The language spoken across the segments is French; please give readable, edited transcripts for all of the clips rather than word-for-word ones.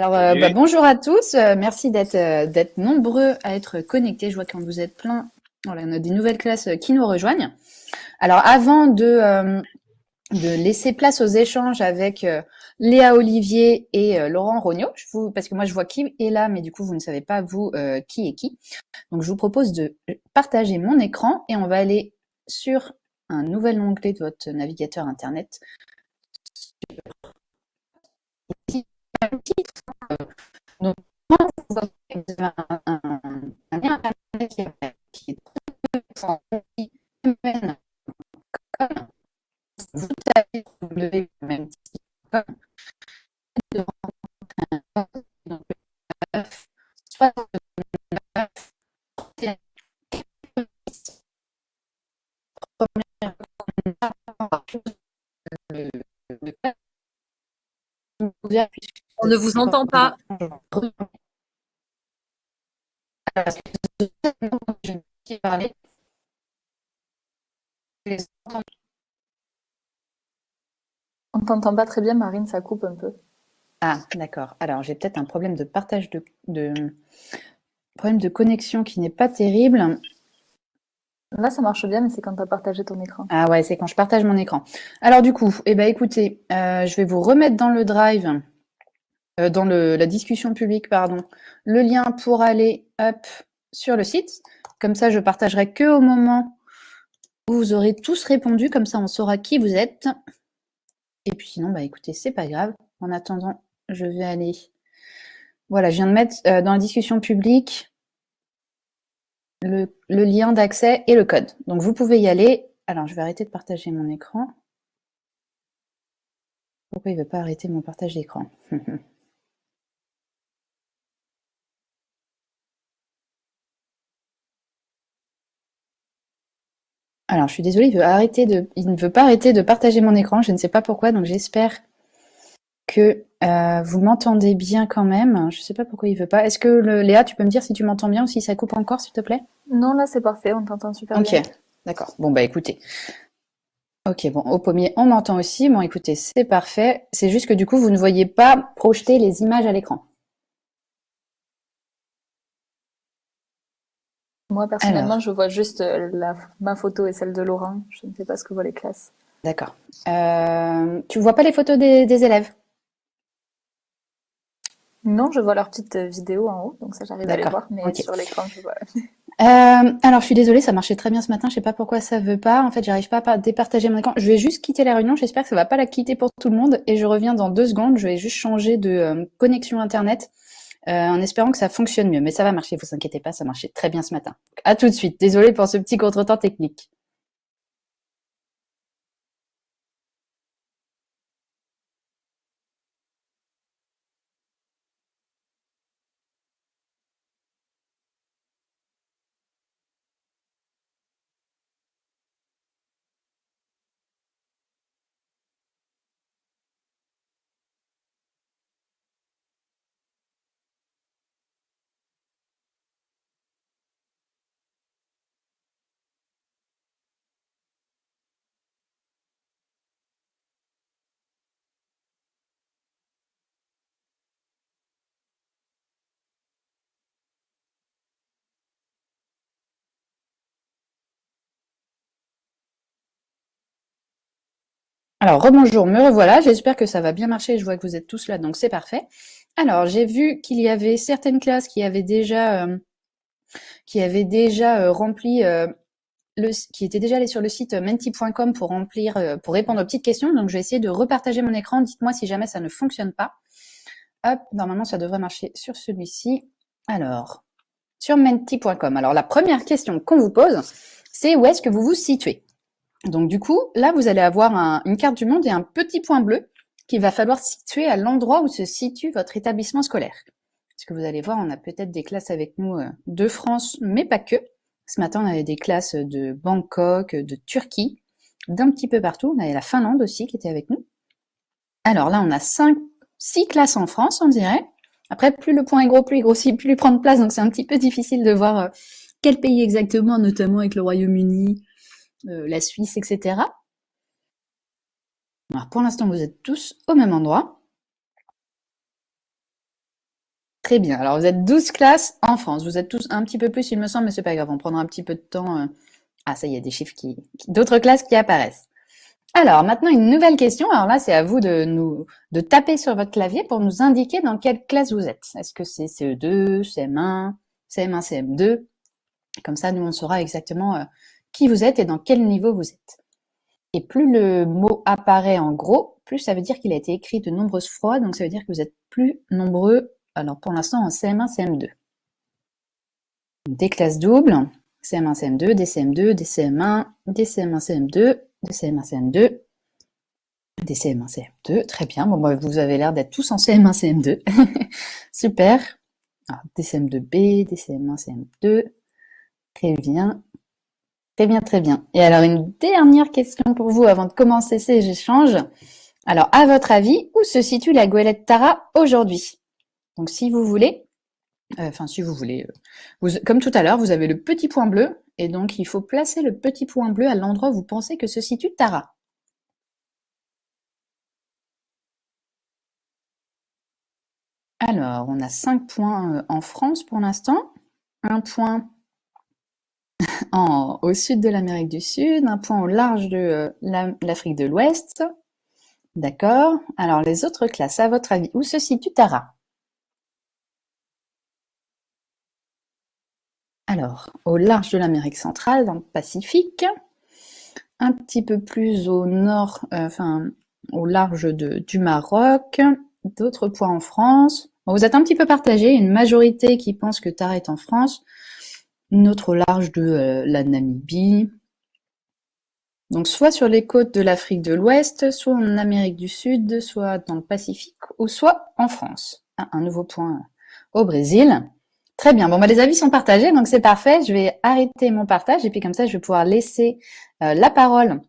Alors, Salut. bonjour à tous. Merci d'être nombreux à être connectés. Je vois quand vous êtes plein. Voilà, on a des nouvelles classes qui nous rejoignent. Alors, avant de laisser place aux échanges avec Léa Olivier et Laurent Rognaud, parce que moi je vois qui est là, mais du coup vous ne savez pas vous qui est qui. Donc, je vous propose de partager mon écran et on va aller sur un nouvel onglet de votre navigateur internet. Donc, moi, vous voyez que vous avez un lien internet qui est très vous tapez W même comme de donc, soit le, le ouvert puisque On ne vous c'est entend pas. je parler. On t'entend pas très bien, Marine, ça coupe un peu. Ah, d'accord. Alors, j'ai peut-être un problème de partage problème de connexion qui n'est pas terrible. Là, ça marche bien, mais c'est quand tu as partagé ton écran. Ah ouais, c'est quand je partage mon écran. Alors du coup, eh ben écoutez, je vais vous remettre dans le drive, dans la discussion publique, pardon, le lien pour aller hop, sur le site. Comme ça, je partagerai que au moment où vous aurez tous répondu, comme ça on saura qui vous êtes. Et puis sinon, bah écoutez, c'est pas grave. En attendant, je vais aller. Voilà, je viens de mettre dans la discussion publique le lien d'accès et le code. Donc vous pouvez y aller. Alors je vais arrêter de partager mon écran. Pourquoi il ne veut pas arrêter mon partage d'écran? Alors, je suis désolée, il ne veut pas arrêter de partager mon écran. Je ne sais pas pourquoi, donc j'espère que vous m'entendez bien quand même. Je ne sais pas pourquoi il ne veut pas. Est-ce que Léa, tu peux me dire si tu m'entends bien ou si ça coupe encore, s'il te plaît? Non, là, c'est parfait, on t'entend super Ok, bien. d'accord. Bon, bah écoutez. Ok, bon, au pommier, on m'entend aussi. Bon, écoutez, c'est parfait. C'est juste que du coup, vous ne voyez pas projeter les images à l'écran. Moi, personnellement, Alors, je vois juste ma photo et celle de Laurent. Je ne sais pas ce que voient les classes. d'accord. Tu vois pas les photos des élèves? Non, je vois leur petite vidéo en haut, donc ça, j'arrive à les D'accord, voir, mais ok. sur l'écran, je vois. Alors, je suis désolée, ça marchait très bien ce matin. Je sais pas pourquoi ça veut pas. En fait, j'arrive pas à départager mon écran. Je vais juste quitter la réunion. J'espère que ça va pas la quitter pour tout le monde. Et je reviens dans 2 secondes. Je vais juste changer de connexion internet en espérant que ça fonctionne mieux. Mais ça va marcher, vous inquiétez pas, ça marchait très bien ce matin. À tout de suite. Désolée pour ce petit contretemps technique. Alors, rebonjour, me revoilà. J'espère que ça va bien marcher. Je vois que vous êtes tous là, donc c'est parfait. Alors, j'ai vu qu'il y avait certaines classes qui avaient déjà rempli qui était déjà allé sur le site menti.com pour répondre aux petites questions. Donc, je vais essayer de repartager mon écran. Dites-moi si jamais ça ne fonctionne pas. Hop, normalement, ça devrait marcher sur celui-ci. Alors, sur menti.com. Alors, la première question qu'on vous pose, c'est où est-ce que vous vous situez? Donc, du coup, là, vous allez avoir une carte du monde et un petit point bleu qu'il va falloir situer à l'endroit où se situe votre établissement scolaire. Parce que vous allez voir, on a peut-être des classes avec nous de France, mais pas que. Ce matin, on avait des classes de Bangkok, de Turquie, d'un petit peu partout. On avait la Finlande aussi qui était avec nous. Alors là, on a 6 classes en France, on dirait. Après, plus le point est gros, plus il grossit, plus il prend de place. Donc c'est un petit peu difficile de voir quel pays exactement, notamment avec le Royaume-Uni, la Suisse, etc. Alors pour l'instant, vous êtes tous au même endroit. Très bien. Alors, vous êtes 12 classes en France. Vous êtes tous un petit peu plus, il me semble, mais c'est pas grave. On prendra un petit peu de temps. Ah, ça y est, des chiffres d'autres classes qui apparaissent. Alors, maintenant, une nouvelle question. Alors là, c'est à vous de taper sur votre clavier pour nous indiquer dans quelle classe vous êtes. Est-ce que c'est CE2, CM1, CM1, CM2? Comme ça, nous, on saura exactement qui vous êtes et dans quel niveau vous êtes. Et plus le mot apparaît en gros, plus ça veut dire qu'il a été écrit de nombreuses fois, donc ça veut dire que vous êtes plus nombreux, alors pour l'instant en CM1, CM2. Des classes doubles, CM1, CM2, des CM2, des CM1, des CM1, CM2, des CM1, CM2, des CM1, CM2, très bien, bon, bah, vous avez l'air d'être tous en CM1, CM2, super. Alors, des CM2B, des CM1, CM2, très bien. Très bien, très bien. Et alors, une dernière question pour vous avant de commencer ces échanges. Alors, à votre avis, où se situe la goélette Tara aujourd'hui? Donc, si vous voulez, comme tout à l'heure, vous avez le petit point bleu, et donc il faut placer le petit point bleu à l'endroit où vous pensez que se situe Tara. Alors, on a 5 points en France pour l'instant, un point au sud de l'Amérique du Sud, un point au large de l'Afrique de l'Ouest. D'accord. Alors, les autres classes, à votre avis, où se situe Tara? Alors, au large de l'Amérique centrale, dans le Pacifique, un petit peu plus au nord, au large du Maroc, d'autres points en France. Bon, vous êtes un petit peu partagés, une majorité qui pense que Tara est en France, une autre au large de la Namibie. Donc soit sur les côtes de l'Afrique de l'Ouest, soit en Amérique du Sud, soit dans le Pacifique, ou soit en France. Ah, un nouveau point au Brésil. Très bien, bon, bah, les avis sont partagés, donc c'est parfait. Je vais arrêter mon partage et puis comme ça, je vais pouvoir laisser la parole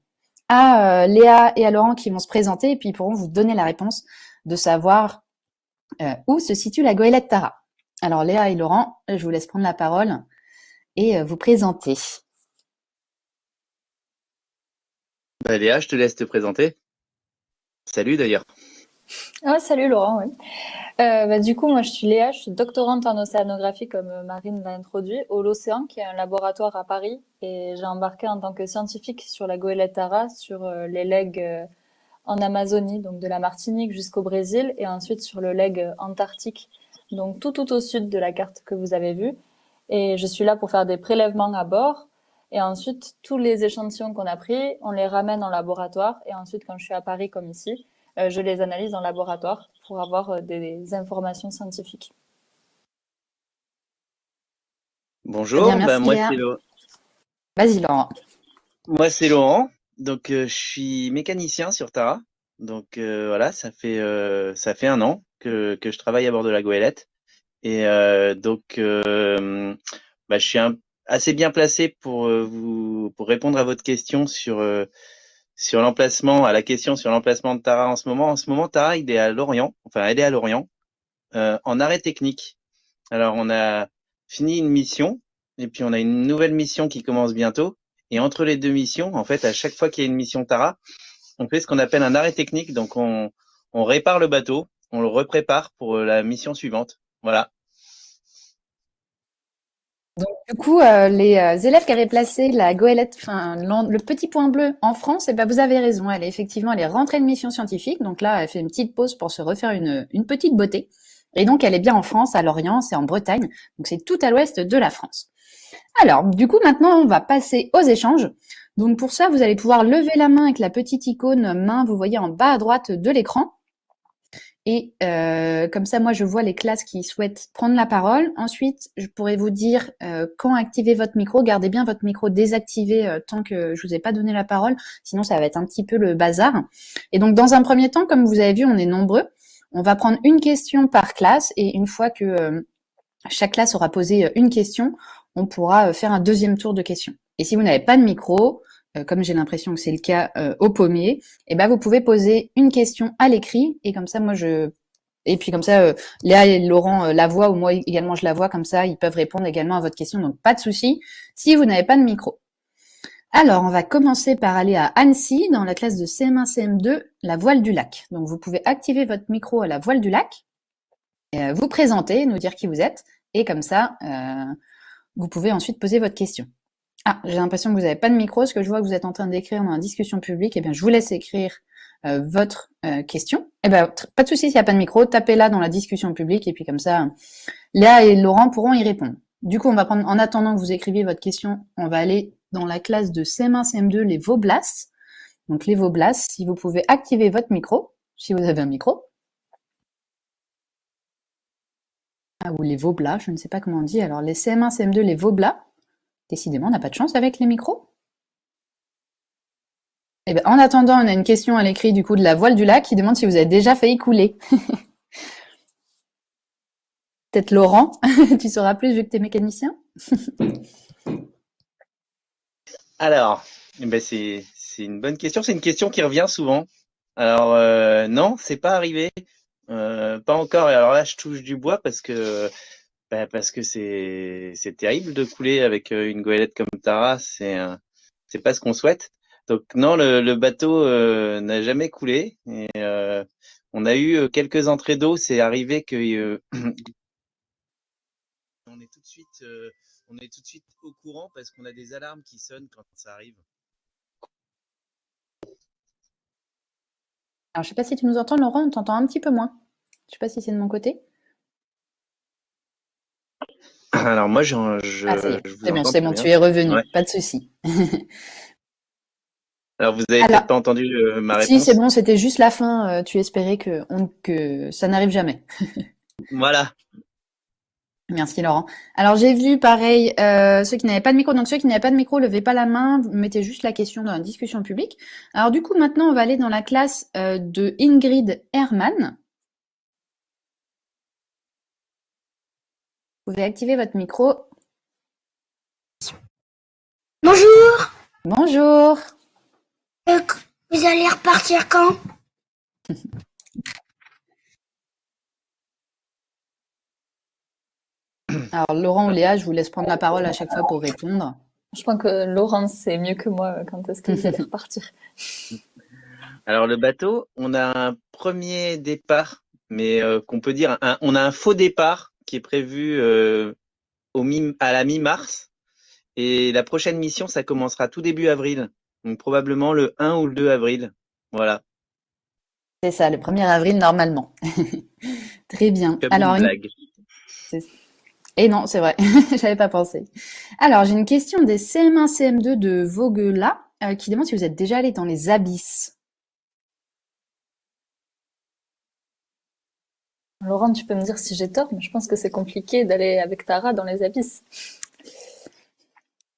à Léa et à Laurent qui vont se présenter et puis ils pourront vous donner la réponse de savoir où se situe la goélette Tara. Alors Léa et Laurent, je vous laisse prendre la parole et vous présenter. Bah, Léa, je te laisse te présenter. Salut d'ailleurs. Ah, salut Laurent, oui. Du coup, moi je suis Léa, je suis doctorante en océanographie comme Marine l'a introduit, au l'Océan, qui est un laboratoire à Paris. Et j'ai embarqué en tant que scientifique sur la goélette Tara, sur les legs en Amazonie, donc de la Martinique jusqu'au Brésil, et ensuite sur le leg antarctique, donc tout au sud de la carte que vous avez vue. Et je suis là pour faire des prélèvements à bord. Et ensuite, tous les échantillons qu'on a pris, on les ramène en laboratoire. Et ensuite, quand je suis à Paris comme ici, je les analyse en laboratoire pour avoir des informations scientifiques. Bonjour, Très bien, merci Léa. Vas-y Laurent. Moi c'est Laurent. Donc je suis mécanicien sur Tara. Donc voilà, ça fait 1 an que je travaille à bord de la goélette. Et je suis assez bien placé pour répondre à votre question sur l'emplacement, à la question sur l'emplacement de Tara en ce moment. En ce moment, Tara, il est à Lorient, enfin elle est à Lorient, en arrêt technique. Alors, on a fini une mission et puis on a une nouvelle mission qui commence bientôt. Et entre les deux missions, en fait, à chaque fois qu'il y a une mission Tara, on fait ce qu'on appelle un arrêt technique. Donc, on répare le bateau, on le reprépare pour la mission suivante. Voilà. Donc du coup, les élèves qui avaient placé la goélette, le petit point bleu en France, eh ben, vous avez raison. Elle est rentrée de mission scientifique. Donc là, elle fait une petite pause pour se refaire une petite beauté. Et donc, elle est bien en France, à Lorient, c'est en Bretagne. Donc c'est tout à l'ouest de la France. Alors, du coup, maintenant, on va passer aux échanges. Donc pour ça, vous allez pouvoir lever la main avec la petite icône main, vous voyez en bas à droite de l'écran. Et comme ça, moi, je vois les classes qui souhaitent prendre la parole. Ensuite, je pourrais vous dire quand activer votre micro. Gardez bien votre micro désactivé tant que je vous ai pas donné la parole. Sinon, ça va être un petit peu le bazar. Et donc, dans un premier temps, comme vous avez vu, on est nombreux. On va prendre une question par classe. Et une fois que chaque classe aura posé une question, on pourra faire un deuxième tour de questions. Et si vous n'avez pas de micro, comme j'ai l'impression que c'est le cas au pommier, et ben vous pouvez poser une question à l'écrit et comme ça et puis comme ça Léa et Laurent la voient ou moi également je la vois, comme ça ils peuvent répondre également à votre question, donc pas de souci si vous n'avez pas de micro. Alors on va commencer par aller à Annecy dans la classe de CM1 CM2, la voile du lac. Donc vous pouvez activer votre micro à la voile du lac. vous présenter, nous dire qui vous êtes, et comme ça, vous pouvez ensuite poser votre question. Ah, j'ai l'impression que vous n'avez pas de micro, ce que je vois que vous êtes en train d'écrire dans la discussion publique, eh bien, je vous laisse écrire votre question. Eh ben, pas de souci s'il n'y a pas de micro, tapez-la dans la discussion publique, et puis comme ça, Léa et Laurent pourront y répondre. Du coup, on va prendre, en attendant que vous écriviez votre question, on va aller dans la classe de CM1, CM2, les Vaublas. Donc, les Vaublas, si vous pouvez activer votre micro, si vous avez un micro. Ah, ou les Vaublas, je ne sais pas comment on dit. Alors, les CM1, CM2, les Vaublas. Décidément, on n'a pas de chance avec les micros. Eh ben, en attendant, on a une question à l'écrit du coup de la Voile du Lac qui demande si vous avez déjà failli couler. Peut-être Laurent, tu sauras plus vu que tu es mécanicien. Alors, eh ben c'est une bonne question. C'est une question qui revient souvent. Alors, non, c'est pas arrivé. Pas encore. Et alors là, je touche du bois parce que c'est terrible de couler avec une goélette comme Tara. C'est pas ce qu'on souhaite. Donc non, le bateau n'a jamais coulé. Et on a eu quelques entrées d'eau. C'est arrivé que on est tout de suite au courant parce qu'on a des alarmes qui sonnent quand ça arrive. Alors, je sais pas si tu nous entends, Laurent, on t'entend un petit peu moins. Je sais pas si c'est de mon côté. Alors moi, je Ah, ça y est, vous c'est bien, entends c'est très bon, bien. tu es revenu, Ouais. pas de souci. Alors vous avez Alors, peut-être pas entendu ma si, c'est réponse. bon, c'était juste la fin. Tu espérais que ça n'arrive jamais. Voilà. Merci Laurent. Alors j'ai vu pareil ceux qui n'avaient pas de micro. Donc ceux qui n'avaient pas de micro, levez pas la main, vous mettez juste la question dans la discussion publique. Alors du coup maintenant on va aller dans la classe de Ingrid Hermann. Vous pouvez activer votre micro. Bonjour, Bonjour. vous allez repartir quand? Alors Laurent ou Léa, je vous laisse prendre la parole à chaque fois pour répondre. Je pense que Laurence sait mieux que moi quand est-ce que vous allez repartir. Alors le bateau, on a un premier départ, mais qu'on peut dire, on a un faux départ qui est prévu à la mi-mars. Et la prochaine mission, ça commencera tout début avril. Donc probablement le 1 ou le 2 avril. Voilà. C'est ça, le 1er avril normalement. Très bien. Comme Alors, une blague. Et non, c'est vrai, j'avais pas pensé. Alors, j'ai une question des CM1, CM2 de Vauguelas qui demande si vous êtes déjà allé dans les abysses. Laurent, tu peux me dire si j'ai tort, mais je pense que c'est compliqué d'aller avec Tara dans les abysses.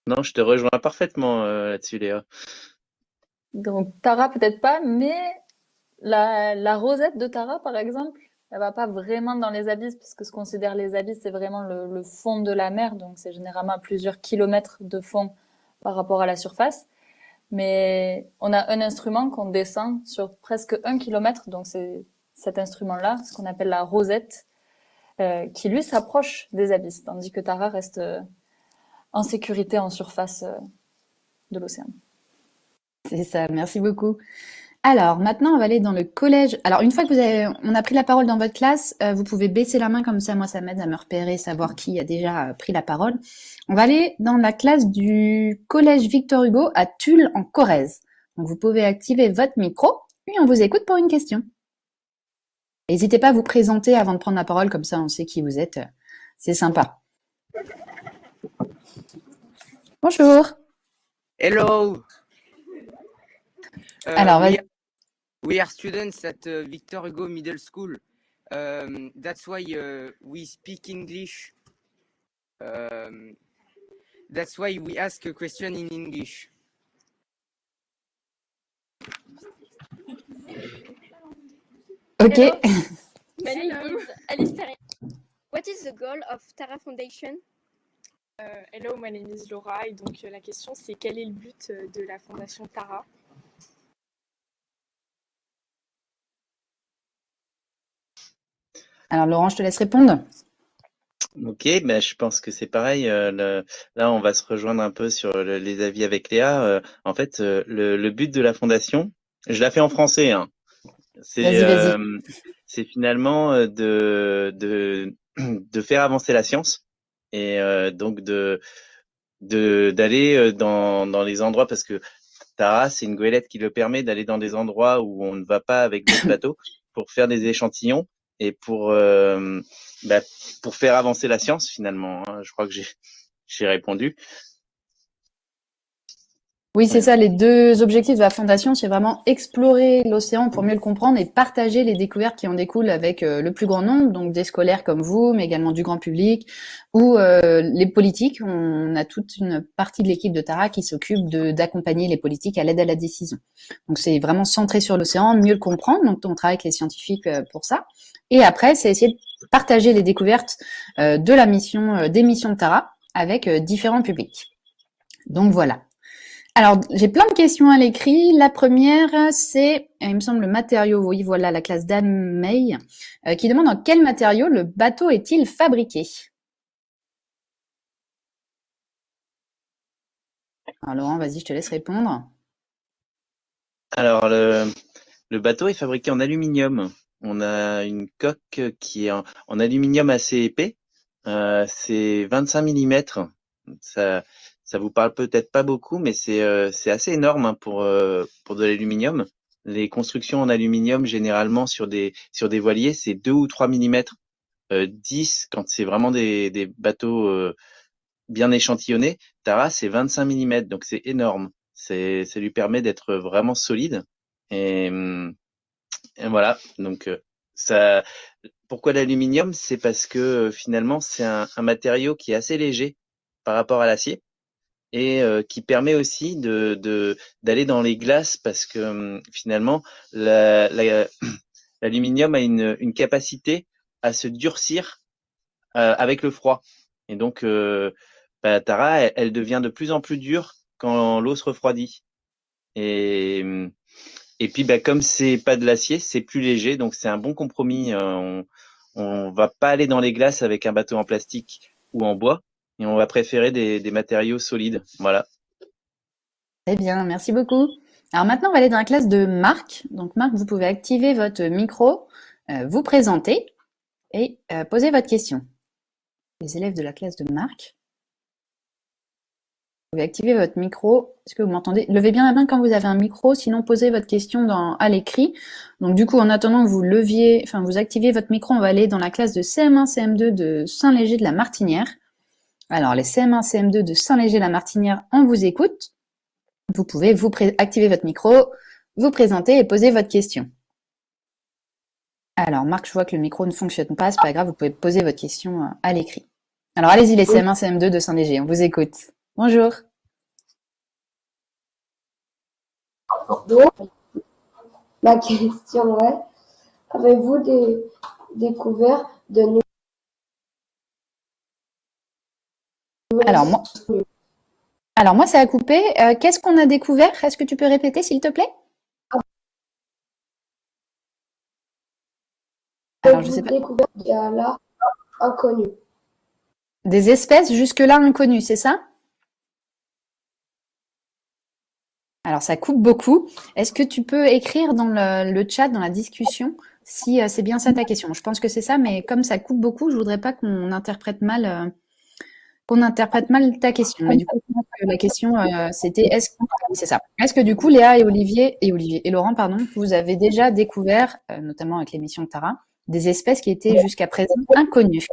Non, je te rejoins parfaitement là-dessus, Léa. Donc Tara peut-être pas, mais la Rosette de Tara par exemple, elle va pas vraiment dans les abysses parce que ce qu'on considère les abysses c'est vraiment le fond de la mer, donc c'est généralement à plusieurs kilomètres de fond par rapport à la surface. Mais on a un instrument qu'on descend sur presque 1 kilomètre, donc c'est cet instrument-là, ce qu'on appelle la Rosette, qui lui s'approche des abysses, tandis que Tara reste en sécurité en surface de l'océan. C'est ça, merci beaucoup. Alors, maintenant, on va aller dans le collège. Alors, une fois que on a pris la parole dans votre classe, vous pouvez baisser la main comme ça. Moi, ça m'aide à me repérer, savoir qui a déjà pris la parole. On va aller dans la classe du collège Victor Hugo à Tulle, en Corrèze. Donc, vous pouvez activer votre micro et on vous écoute pour une question. N'hésitez pas à vous présenter avant de prendre la parole, comme ça, on sait qui vous êtes. C'est sympa. Bonjour. Hello. Alors, we are students at Victor Hugo Middle School. That's why we speak English. That's why we ask a question in English. ok. Hello. My name is Alice Perrin. What is the goal of Tara Foundation? Hello, my name is Laura. Et donc la question c'est quel est le but de la fondation Tara? Alors Laurent, je te laisse répondre. Ok, ben je pense que c'est pareil. Là, on va se rejoindre un peu sur les avis avec Léa. En fait, le but de la fondation, je la fais en français, hein. Vas-y, vas-y. C'est finalement de faire avancer la science et donc d'aller dans les endroits, parce que Tara, c'est une goélette qui le permet d'aller dans des endroits où on ne va pas avec d'autres bateaux pour faire des échantillons et pour faire avancer la science finalement, hein. Je crois que j'ai répondu. Oui, c'est Ouais. ça, les deux objectifs de la fondation, c'est vraiment explorer l'océan pour mieux le comprendre et partager les découvertes qui en découlent avec le plus grand nombre, donc des scolaires comme vous, mais également du grand public, ou les politiques. On a toute une partie de l'équipe de Tara qui s'occupe d'accompagner les politiques à l'aide à la décision. Donc c'est vraiment centré sur l'océan, mieux le comprendre, donc on travaille avec les scientifiques pour ça. Et après, c'est essayer de partager les découvertes de la mission, des missions de Tara avec différents publics. Donc voilà. Alors, j'ai plein de questions à l'écrit. La première, c'est, il me semble, le matériau. Oui, voilà, la classe d'Anne May, qui demande en quel matériau le bateau est-il fabriqué? Alors, Laurent, vas-y, je te laisse répondre. Alors, le bateau est fabriqué en aluminium. On a une coque qui est en aluminium assez épais. C'est 25 mm. Ça vous parle peut-être pas beaucoup, mais c'est assez énorme, hein, pour de l'aluminium. Les constructions en aluminium, généralement sur des voiliers, c'est 2 ou 3 mm. 10 quand c'est vraiment des bateaux bien échantillonnés. Tara, c'est 25 mm, donc c'est énorme. Ça lui permet d'être vraiment solide. Et, et voilà, donc ça. Pourquoi l'aluminium? C'est parce que finalement, c'est un matériau qui est assez léger par rapport à l'acier et qui permet aussi d'aller dans les glaces, parce que finalement, l'aluminium a une capacité à se durcir avec le froid. Et donc, Tara, elle devient de plus en plus dure quand l'eau se refroidit. Et, et puis, comme c'est pas de l'acier, c'est plus léger, donc c'est un bon compromis. On va pas aller dans les glaces avec un bateau en plastique ou en bois, et on va préférer des matériaux solides. Voilà. Très bien, merci beaucoup. Alors maintenant, on va aller dans la classe de Marc. Donc Marc, vous pouvez activer votre micro, vous présenter et poser votre question. Les élèves de la classe de Marc, vous pouvez activer votre micro. Est-ce que vous m'entendez? Levez bien la main quand vous avez un micro, sinon posez votre question à l'écrit. Donc du coup, en attendant que vous activiez votre micro, on va aller dans la classe de CM1, CM2 de Saint-Léger de la Martinière. Alors les CM1, CM2 de Saint-Léger de la Martinière, on vous écoute. Vous pouvez activer votre micro, vous présenter et poser votre question. Alors Marc, je vois que le micro ne fonctionne pas, c'est pas grave, vous pouvez poser votre question à l'écrit. Alors allez-y les CM1, CM2 de Saint-Léger, on vous écoute. Bonjour. Donc, ma question est, avez-vous découvert de nouvelles Alors moi ça a coupé. Qu'est-ce qu'on a découvert? Est-ce que tu peux répéter s'il te plaît? Alors je sais pas. découvert là inconnu? Des espèces jusque-là inconnues, c'est ça? Alors ça coupe beaucoup. Est-ce que tu peux écrire dans le chat, dans la discussion, si c'est bien ça ta question? Je pense que c'est ça, mais comme ça coupe beaucoup, je voudrais pas qu'on interprète mal ta question. Mais du coup, je pense que la question c'était c'est ça. Est-ce que du coup Léa et Laurent, pardon, vous avez déjà découvert, notamment avec l'émission de Tara, des espèces qui étaient jusqu'à présent inconnues?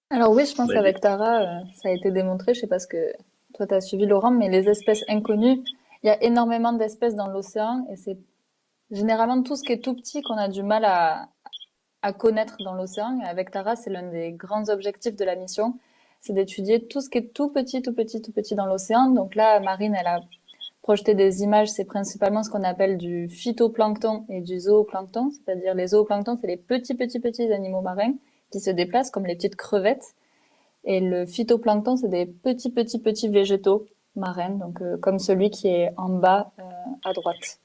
Alors oui, je pense Bah, qu'avec Tara, ça a été démontré, je sais pas ce que toi tu as suivi Laurent, mais les espèces inconnues, il y a énormément d'espèces dans l'océan et c'est généralement tout ce qui est tout petit qu'on a du mal à connaître dans l'océan. Et avec Tara, c'est l'un des grands objectifs de la mission, c'est d'étudier tout ce qui est tout petit, tout petit, tout petit dans l'océan. Donc là, Marine, elle a projeté des images, c'est principalement ce qu'on appelle du phytoplancton et du zooplancton, c'est-à-dire les zooplanctons, c'est les petits, petits, petits animaux marins qui se déplacent comme les petites crevettes. Et le phytoplancton, c'est des petits, petits, petits végétaux marins, donc comme celui qui est en bas à droite.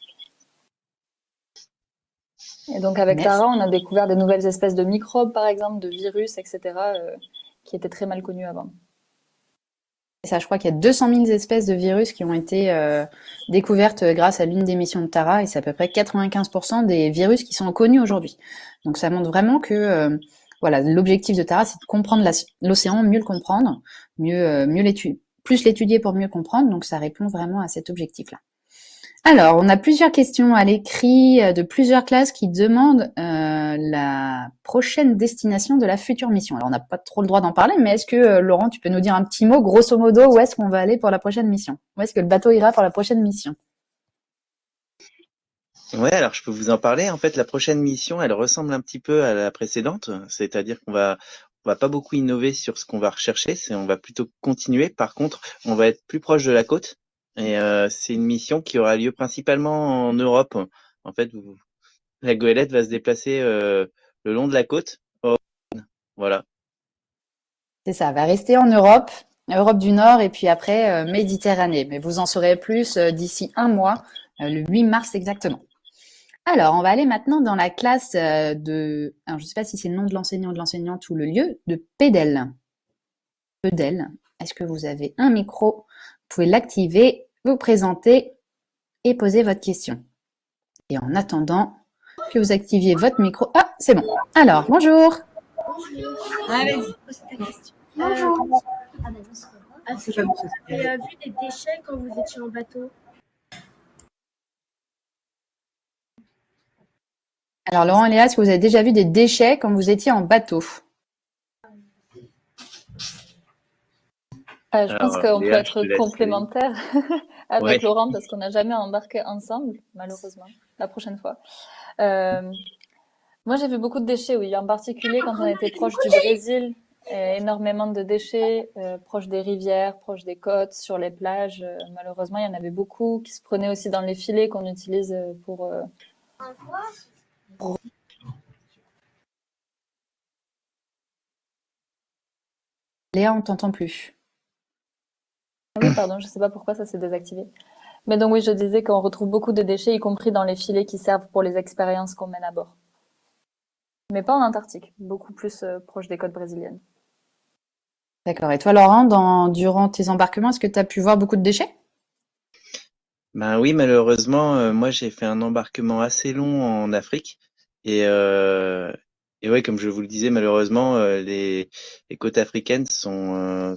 Et donc avec Merci. Tara, on a découvert des nouvelles espèces de microbes, par exemple, de virus, etc., qui étaient très mal connus avant. Et ça, je crois qu'il y a 200 000 espèces de virus qui ont été découvertes grâce à l'une des missions de Tara, et c'est à peu près 95% des virus qui sont connus aujourd'hui. Donc ça montre vraiment que voilà, l'objectif de Tara, c'est de comprendre l'océan, mieux le comprendre, plus l'étudier pour mieux le comprendre. Donc ça répond vraiment à cet objectif-là. Alors, on a plusieurs questions à l'écrit de plusieurs classes qui demandent la prochaine destination de la future mission. Alors, on n'a pas trop le droit d'en parler, mais est-ce que, Laurent, tu peux nous dire un petit mot, grosso modo, où est-ce qu'on va aller pour la prochaine mission? Où est-ce que le bateau ira pour la prochaine mission? Ouais, alors je peux vous en parler. En fait, la prochaine mission, elle ressemble un petit peu à la précédente, c'est-à-dire on va pas beaucoup innover sur ce qu'on va rechercher, on va plutôt continuer. Par contre, on va être plus proche de la côte, et c'est une mission qui aura lieu principalement en Europe. En fait, la goélette va se déplacer le long de la côte. Voilà. C'est ça, va rester en Europe, Europe du Nord, et puis après Méditerranée. Mais vous en saurez plus d'ici un mois, le 8 mars exactement. Alors, on va aller maintenant dans la classe de... Alors, je ne sais pas si c'est le nom de l'enseignant ou de l'enseignante ou le lieu, de PEDEL. PEDEL, est-ce que vous avez un micro? Vous pouvez l'activer, vous présenter et poser votre question. Et en attendant que vous activiez votre micro... Ah, c'est bon. Alors, bonjour. Ah, vas-y, pose ta question. Bonjour. Est-ce que vous avez vu des déchets quand vous étiez en bateau? Alors, Laurent et Léa, est-ce que vous avez déjà vu des déchets quand vous étiez en bateau? Je pense qu'on peut Léa, je te être laisse. complémentaire avec Ouais. Laurent parce qu'on n'a jamais embarqué ensemble, malheureusement, la prochaine fois. Moi, j'ai vu beaucoup de déchets, oui, en particulier quand on était proche du Brésil, énormément de déchets, proche des rivières, proche des côtes, sur les plages. Malheureusement, il y en avait beaucoup qui se prenaient aussi dans les filets qu'on utilise pour... Léa, on t'entend plus. Ah oui, pardon, je sais pas pourquoi ça s'est désactivé. Mais donc oui, je disais qu'on retrouve beaucoup de déchets, y compris dans les filets qui servent pour les expériences qu'on mène à bord. Mais pas en Antarctique, beaucoup plus proche des côtes brésiliennes. D'accord. Et toi, Laurent, durant tes embarquements, est-ce que tu as pu voir beaucoup de déchets? Ben oui, malheureusement, moi j'ai fait un embarquement assez long en Afrique, et ouais, comme je vous le disais, malheureusement, les côtes africaines sont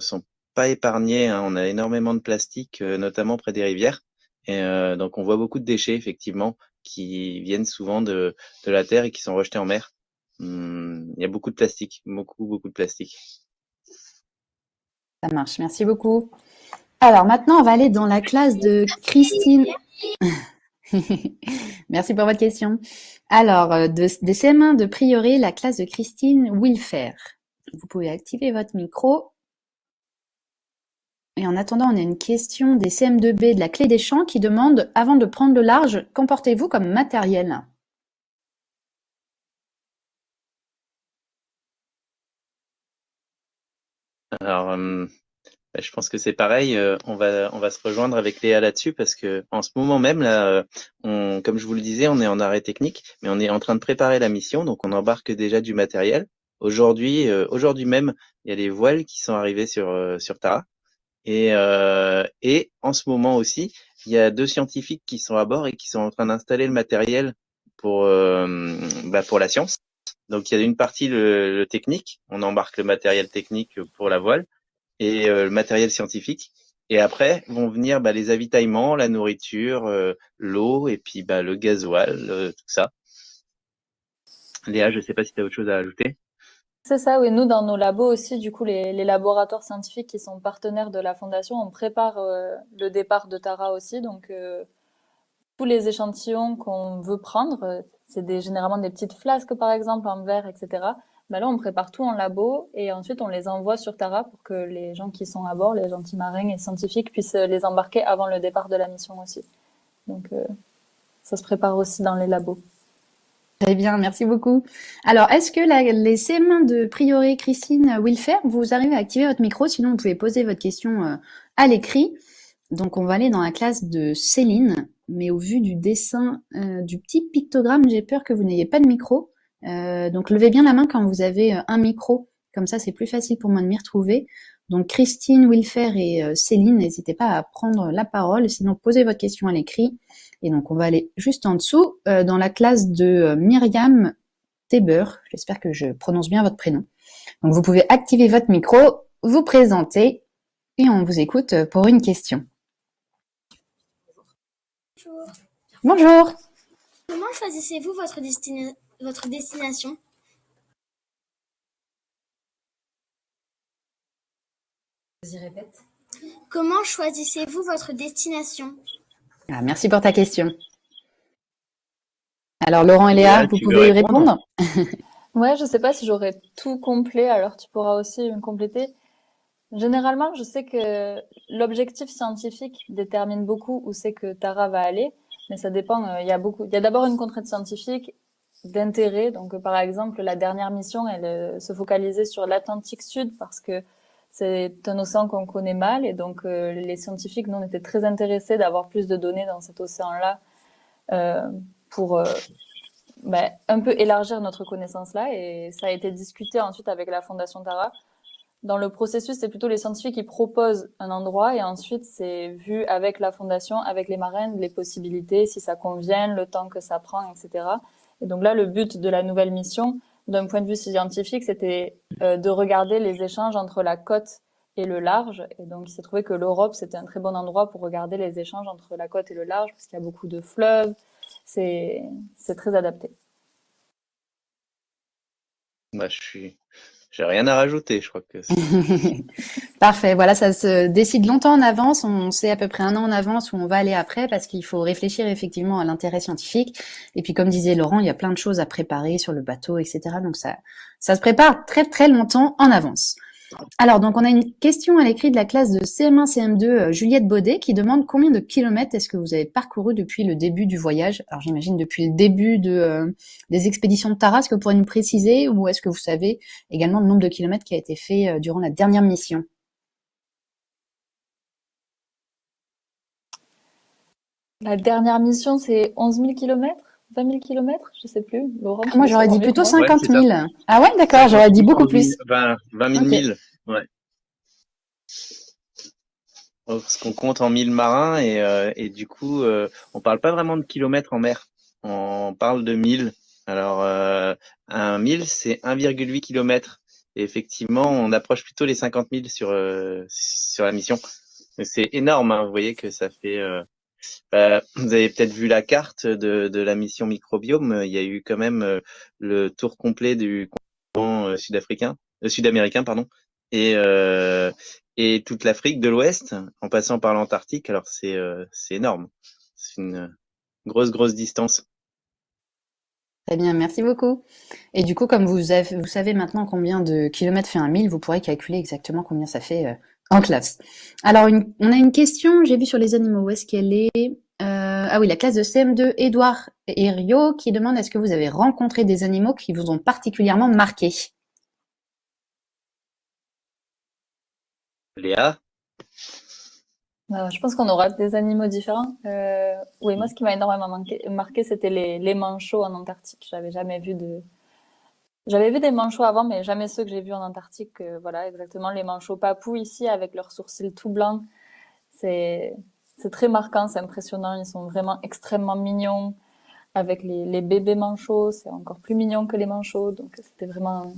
pas épargnées, hein. On a énormément de plastique, notamment près des rivières, et donc on voit beaucoup de déchets effectivement qui viennent souvent de la terre et qui sont rejetés en mer. Il y a beaucoup de plastique, beaucoup de plastique. Ça marche, merci beaucoup. Alors maintenant, on va aller dans la classe de Christine. Merci pour votre question. Alors, des CM1 de Prieuré, la classe de Christine Wilfer. Vous pouvez activer votre micro. Et en attendant, on a une question des CM2B de la Clé des Champs qui demande, avant de prendre le large, qu'emportez-vous comme matériel? Alors, je pense que c'est pareil. On va se rejoindre avec Léa là-dessus parce que en ce moment même là, comme je vous le disais, on est en arrêt technique, mais on est en train de préparer la mission, donc on embarque déjà du matériel. Aujourd'hui même, il y a les voiles qui sont arrivées sur Tara, et en ce moment aussi, il y a 2 scientifiques qui sont à bord et qui sont en train d'installer le matériel pour la science. Donc il y a une partie le technique, on embarque le matériel technique pour la voile et le matériel scientifique. Et après vont venir les avitaillements, la nourriture, l'eau et puis le gasoil, tout ça. Léa, je sais pas si tu as autre chose à ajouter. C'est ça, oui. Nous, dans nos labos aussi, du coup, les laboratoires scientifiques qui sont partenaires de la fondation, on prépare le départ de Tara aussi. Donc, tous les échantillons qu'on veut prendre, c'est généralement des petites flasques, par exemple, en verre, etc. Là, on prépare tout en labo et ensuite, on les envoie sur Tara pour que les gens qui sont à bord, les gentils marins et scientifiques, puissent les embarquer avant le départ de la mission aussi. Donc, ça se prépare aussi dans les labos. Très bien, merci beaucoup. Alors, est-ce que les CM1 de Prieuré, Christine Wilfer, vous arrivez à activer votre micro? Sinon, vous pouvez poser votre question à l'écrit. Donc, on va aller dans la classe de Céline, mais au vu du dessin du petit pictogramme, j'ai peur que vous n'ayez pas de micro. Donc, levez bien la main quand vous avez un micro. Comme ça, c'est plus facile pour moi de m'y retrouver. Donc Christine, Wilfer et Céline, n'hésitez pas à prendre la parole, sinon posez votre question à l'écrit. Et donc on va aller juste en dessous, dans la classe de Myriam Teber. J'espère que je prononce bien votre prénom. Donc vous pouvez activer votre micro, vous présenter, et on vous écoute pour une question. Bonjour. Bonjour. Comment choisissez-vous votre destination? Vas-y, répète. Comment choisissez-vous votre destination? Ah, merci pour ta question. Alors Laurent et Léa, Léa, vous tu veux pouvez répondre? répondre? Ouais, je sais pas si j'aurai tout complet, alors tu pourras aussi me compléter. Généralement, je sais que l'objectif scientifique détermine beaucoup où c'est que Tara va aller, mais ça dépend. Il y a d'abord une contrainte scientifique d'intérêt. Donc, par exemple, la dernière mission, elle se focalisait sur l'Atlantique Sud parce que c'est un océan qu'on connaît mal, et donc les scientifiques, nous, on était très intéressés d'avoir plus de données dans cet océan-là pour un peu élargir notre connaissance là, et ça a été discuté ensuite avec la Fondation Tara. Dans le processus, c'est plutôt les scientifiques qui proposent un endroit, et ensuite c'est vu avec la fondation, avec les marins, les possibilités, si ça convient, le temps que ça prend, etc. Et donc là, le but de la nouvelle mission, d'un point de vue scientifique, c'était de regarder les échanges entre la côte et le large. Et donc il s'est trouvé que l'Europe, c'était un très bon endroit pour regarder les échanges entre la côte et le large, parce qu'il y a beaucoup de fleuves, c'est très adapté. Bah, j'ai rien à rajouter, je crois que Parfait, voilà, ça se décide longtemps en avance, on sait à peu près 1 an en avance où on va aller après, parce qu'il faut réfléchir effectivement à l'intérêt scientifique. Et puis comme disait Laurent, il y a plein de choses à préparer sur le bateau, etc. Donc ça se prépare très très longtemps en avance. Alors, donc, on a une question à l'écrit de la classe de CM1, CM2, Juliette Baudet, qui demande combien de kilomètres est-ce que vous avez parcouru depuis le début du voyage? Alors, j'imagine depuis le début des expéditions de Tara. Est-ce que vous pourriez nous préciser, ou est-ce que vous savez également le nombre de kilomètres qui a été fait durant la dernière mission? La dernière mission, c'est 11 000 kilomètres, 20 000 kilomètres, je sais plus. Laurent, tu Moi, le j'aurais sauras dit mieux que plutôt moi. 50 c'est ça. 000. Ah ouais, d'accord, j'aurais dit beaucoup plus. 20 000 Ok. milles, ouais. Parce qu'on compte en 1000 marins, et du coup, on parle pas vraiment de kilomètres en mer. On parle de milles. Alors, un mille, c'est 1,8 km. Et effectivement, on approche plutôt les 50 000 sur la mission. Donc, c'est énorme, hein. Vous voyez que ça fait. Vous avez peut-être vu la carte de la mission microbiome. Il y a eu quand même le tour complet du continent sud-américain, pardon, et toute l'Afrique de l'Ouest, en passant par l'Antarctique. Alors c'est énorme. C'est une grosse distance. Très bien, merci beaucoup. Et du coup, comme vous savez maintenant combien de kilomètres fait un mille, vous pourrez calculer exactement combien ça fait en classe. Alors, on a une question, j'ai vu sur les animaux, où est-ce qu'elle est? Ah oui, la classe de CM2, Édouard et Rio, qui demande est-ce que vous avez rencontré des animaux qui vous ont particulièrement marqué? Léa? Je pense qu'on aura des animaux différents. Oui, moi, ce qui m'a énormément marqué, c'était les manchots en Antarctique. J'avais vu des manchots avant, mais jamais ceux que j'ai vus en Antarctique. Voilà, exactement, les manchots papous ici, avec leurs sourcils tout blancs. C'est très marquant, c'est impressionnant. Ils sont vraiment extrêmement mignons. Avec les bébés manchots, c'est encore plus mignon que les manchots. Donc, c'était vraiment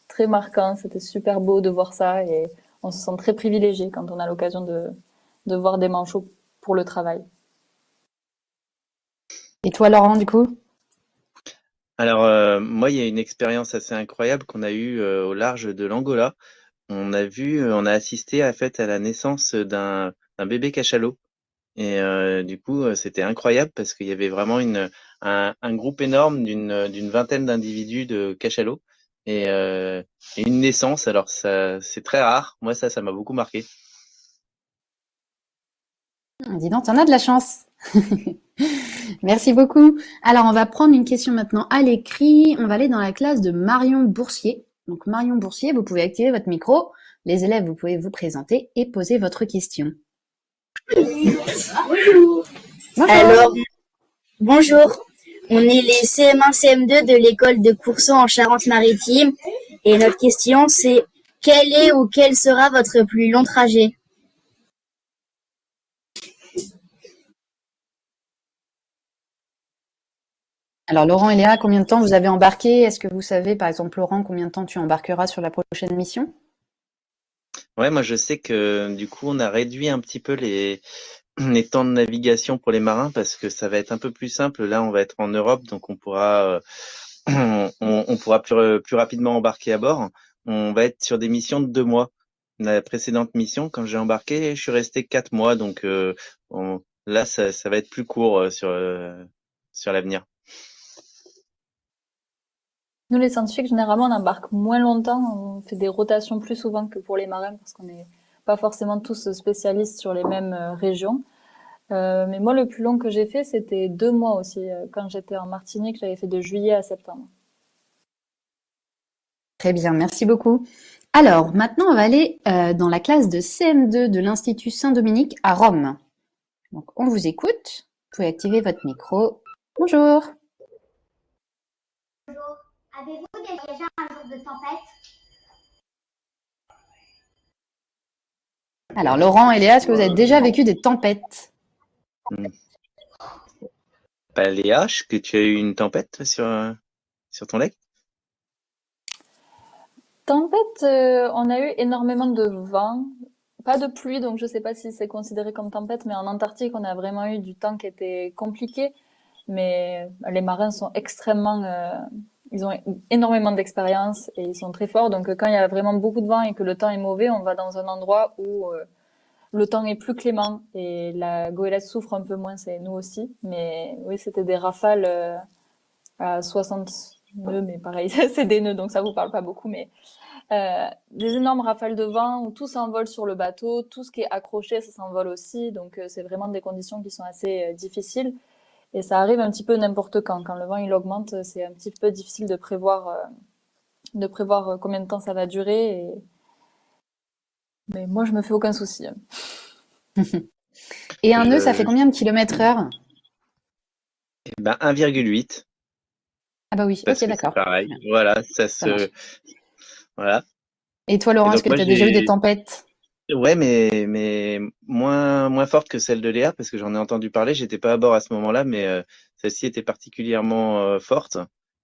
très marquant. C'était super beau de voir ça, et on se sent très privilégié quand on a l'occasion de voir des manchots pour le travail. Et toi, Laurent, du coup? Alors, moi, il y a une expérience assez incroyable qu'on a eue au large de l'Angola. On a assisté à la naissance d'un bébé cachalot. Et du coup, c'était incroyable parce qu'il y avait vraiment un groupe énorme d'une vingtaine d'individus de cachalots, et une naissance. Alors ça, c'est très rare. Moi, ça m'a beaucoup marqué. Dis donc, t'en as de la chance. Merci beaucoup. Alors, on va prendre une question maintenant à l'écrit. On va aller dans la classe de Marion Boursier. Donc, Marion Boursier, vous pouvez activer votre micro. Les élèves, vous pouvez vous présenter et poser votre question. Bonjour. Bonjour. Alors, bonjour. On est les CM1, CM2 de l'école de Courson en Charente-Maritime. Et notre question, c'est quel est ou quel sera votre plus long trajet? Alors, Laurent et Léa, combien de temps vous avez embarqué? Est-ce que vous savez, par exemple, Laurent, combien de temps tu embarqueras sur la prochaine mission? Ouais, moi je sais que du coup on a réduit un petit peu les temps de navigation pour les marins parce que ça va être un peu plus simple. Là, on va être en Europe, donc on pourra on pourra plus rapidement embarquer à bord. On va être sur des missions de 2 mois. La précédente mission, quand j'ai embarqué, je suis resté 4 mois, donc là ça va être plus court sur l'avenir. Nous, les scientifiques, généralement, on embarque moins longtemps, on fait des rotations plus souvent que pour les marins parce qu'on n'est pas forcément tous spécialistes sur les mêmes régions. Mais moi, le plus long que j'ai fait, c'était 2 mois aussi. Quand j'étais en Martinique, j'avais fait de juillet à septembre. Très bien, merci beaucoup. Alors, maintenant, on va aller dans la classe de CM2 de l'Institut Saint-Dominique à Rome. Donc, on vous écoute. Vous pouvez activer votre micro. Bonjour. Avez-vous déjà un jour de tempête? Alors, Laurent et Léa, est-ce que vous avez déjà vécu des tempêtes? Bah, Léa, est-ce que tu as eu une tempête sur ton lac? Tempête, on a eu énormément de vent, pas de pluie, donc je sais pas si c'est considéré comme tempête, mais en Antarctique, on a vraiment eu du temps qui était compliqué. Mais les marins sont extrêmement, ils ont énormément d'expérience et ils sont très forts. Donc quand il y a vraiment beaucoup de vent et que le temps est mauvais, on va dans un endroit où le temps est plus clément et la goélette souffre un peu moins, c'est nous aussi. Mais oui, c'était des rafales à 60 nœuds, mais pareil, c'est des nœuds, donc ça vous parle pas beaucoup, mais des énormes rafales de vent où tout s'envole sur le bateau, tout ce qui est accroché, ça s'envole aussi. Donc c'est vraiment des conditions qui sont assez difficiles. Et ça arrive un petit peu n'importe quand. Quand le vent il augmente, c'est un petit peu difficile de prévoir combien de temps ça va durer. Mais moi, je me fais aucun souci. Et un nœud, ça fait combien de kilomètres heure? Eh ben 1,8. Ah bah oui, Parce ok, que d'accord. c'est pareil. Voilà, Ça marche. voilà. Et toi, Laurent, Et est-ce donc que moi tu as déjà eu des tempêtes? ouais, mais moins forte que celle de Léa parce que j'en ai entendu parler. J'étais pas à bord à ce moment-là, mais celle-ci était particulièrement forte.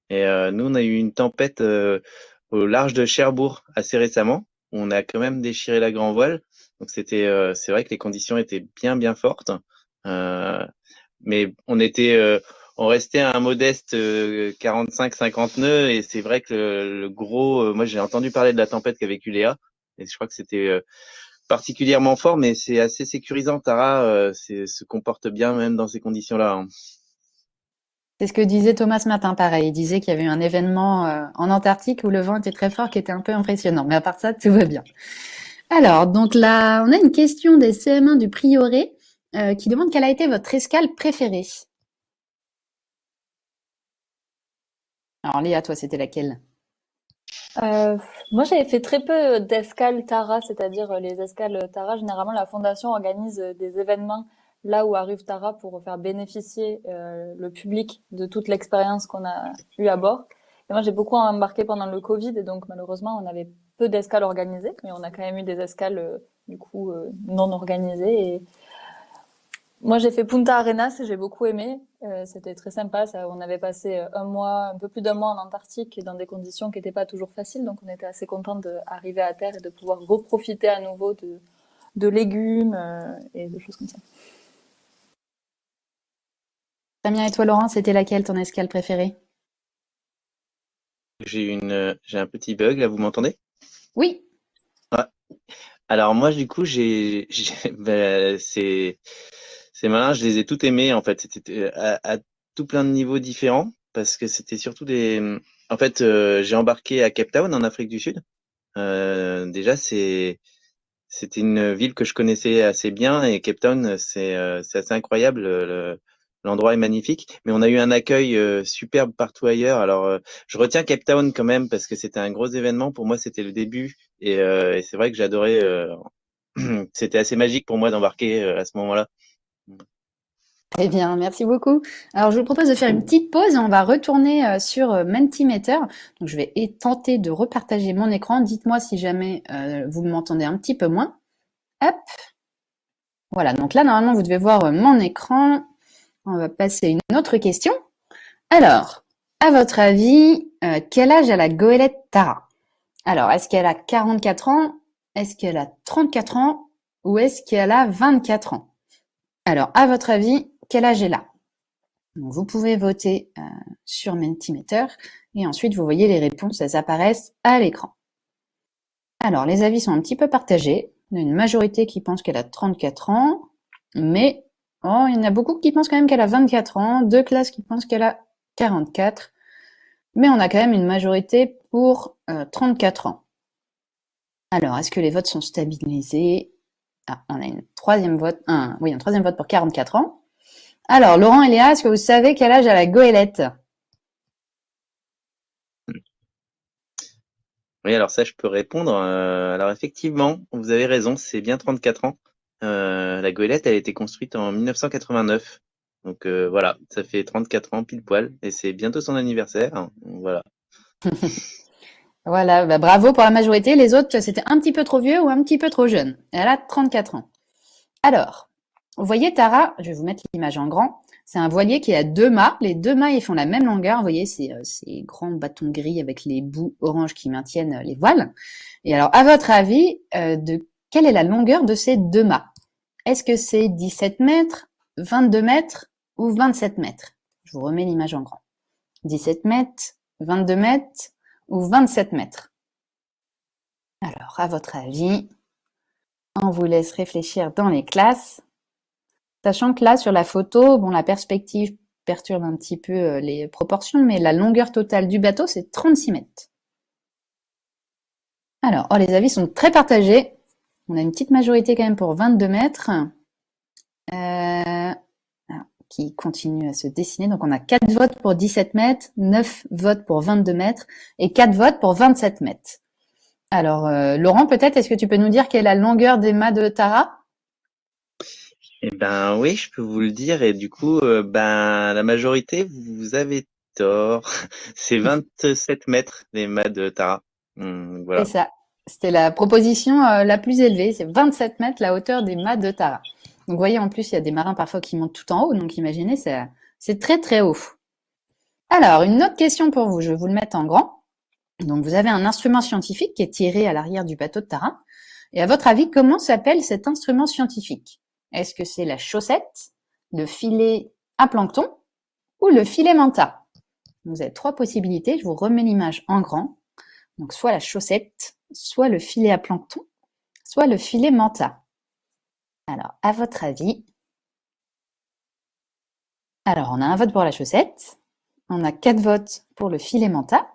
Et nous, on a eu une tempête au large de Cherbourg assez récemment. On a quand même déchiré la grand voile. Donc c'est vrai que les conditions étaient bien fortes. Mais on restait à un modeste 45-50 nœuds et c'est vrai que le gros, moi j'ai entendu parler de la tempête qu'a vécu Léa et je crois que c'était particulièrement fort, mais c'est assez sécurisant. Tara se comporte bien même dans ces conditions-là, hein. C'est ce que disait Thomas ce matin, pareil. Il disait qu'il y avait eu un événement en Antarctique où le vent était très fort, qui était un peu impressionnant. Mais à part ça, tout va bien. Alors, donc là, on a une question des CM1 du Prieuré qui demande quelle a été votre escale préférée. Alors Léa, toi, c'était laquelle? Moi, j'avais fait très peu d'escales Tara, c'est-à-dire les escales Tara. Généralement, la fondation organise des événements là où arrive Tara pour faire bénéficier le public de toute l'expérience qu'on a eue à bord. Et moi, j'ai beaucoup embarqué pendant le Covid, et donc malheureusement, on avait peu d'escales organisées, mais on a quand même eu des escales du coup non organisées. Et moi, j'ai fait Punta Arenas et j'ai beaucoup aimé. C'était très sympa. On avait passé un peu plus d'un mois en Antarctique dans des conditions qui n'étaient pas toujours faciles. Donc, on était assez contents d'arriver à terre et de pouvoir reprofiter à nouveau de légumes et de choses comme ça. Damien et toi, Laurent, c'était laquelle ton escale préférée? J'ai un petit bug là, vous m'entendez? Oui. Ouais. Alors moi du coup ben, c'est malin, je les ai toutes aimées en fait. C'était à tout plein de niveaux différents parce que c'était surtout en fait j'ai embarqué à Cape Town en Afrique du Sud. Déjà c'était une ville que je connaissais assez bien et Cape Town c'est assez incroyable. L'endroit est magnifique, mais on a eu un accueil superbe partout ailleurs. Alors, je retiens Cape Town quand même parce que c'était un gros événement. Pour moi, c'était le début et c'est vrai que j'adorais. C'était assez magique pour moi d'embarquer à ce moment-là. Très bien, merci beaucoup. Alors, je vous propose de faire une petite pause et on va retourner sur Mentimeter. Donc, je vais tenter de repartager mon écran. Dites-moi si jamais vous m'entendez un petit peu moins. Hop. Voilà, donc là, normalement, vous devez voir mon écran. On va passer à une autre question. Alors, à votre avis, quel âge a la goélette Tara? Alors, est-ce qu'elle a 44 ans? Est-ce qu'elle a 34 ans? Ou est-ce qu'elle a 24 ans? Alors, à votre avis, quel âge elle a? Donc, vous pouvez voter sur Mentimeter et ensuite vous voyez les réponses, elles apparaissent à l'écran. Alors, les avis sont un petit peu partagés. Il y a une majorité qui pense qu'elle a 34 ans, mais il y en a beaucoup qui pensent quand même qu'elle a 24 ans, 2 classes qui pensent qu'elle a 44, mais on a quand même une majorité pour 34 ans. Alors, est-ce que les votes sont stabilisés? Ah, on a un troisième vote pour 44 ans. Alors, Laurent et Léa, est-ce que vous savez quel âge a la goélette? Oui, alors ça, je peux répondre. Alors effectivement, vous avez raison, c'est bien 34 ans. La goélette, elle a été construite en 1989. Donc voilà, ça fait 34 ans pile poil, et c'est bientôt son anniversaire, hein. Voilà. Voilà, bah bravo pour la majorité. Les autres, c'était un petit peu trop vieux ou un petit peu trop jeune. Elle a 34 ans. Alors, vous voyez Tara, je vais vous mettre l'image en grand. C'est un voilier qui a 2 mâts. Les 2 mâts, ils font la même longueur. Vous voyez, ces grands bâtons gris avec les bouts orange qui maintiennent les voiles. Et alors, à votre avis, quelle est la longueur de ces 2 mâts? Est-ce que c'est 17 mètres, 22 mètres ou 27 mètres? Je vous remets l'image en grand. 17 mètres, 22 mètres ou 27 mètres? Alors, à votre avis, on vous laisse réfléchir dans les classes. Sachant que là, sur la photo, bon, la perspective perturbe un petit peu les proportions, mais la longueur totale du bateau, c'est 36 mètres. Alors, les avis sont très partagés. On a une petite majorité quand même pour 22 mètres. Qui continue à se dessiner. Donc, on a 4 votes pour 17 mètres, 9 votes pour 22 mètres et 4 votes pour 27 mètres. Alors, Laurent, peut-être, est-ce que tu peux nous dire quelle est la longueur des mâts de Tara? Eh ben oui, je peux vous le dire, et du coup, la majorité, vous avez tort. C'est 27 mètres les mâts de Tara. Voilà. C'est ça. C'était la proposition la plus élevée. C'est 27 mètres la hauteur des mâts de Tara. Donc, vous voyez, en plus, il y a des marins parfois qui montent tout en haut. Donc, imaginez, c'est très, très haut. Alors, une autre question pour vous. Je vais vous le mettre en grand. Donc, vous avez un instrument scientifique qui est tiré à l'arrière du bateau de Tara. Et à votre avis, comment s'appelle cet instrument scientifique? Est-ce que c'est la chaussette, le filet à plancton ou le filet manta? Vous avez 3 possibilités. Je vous remets l'image en grand. Donc, soit la chaussette, soit le filet à plancton, soit le filet manta. Alors, à votre avis? Alors, on a un vote pour la chaussette. On a 4 votes pour le filet manta.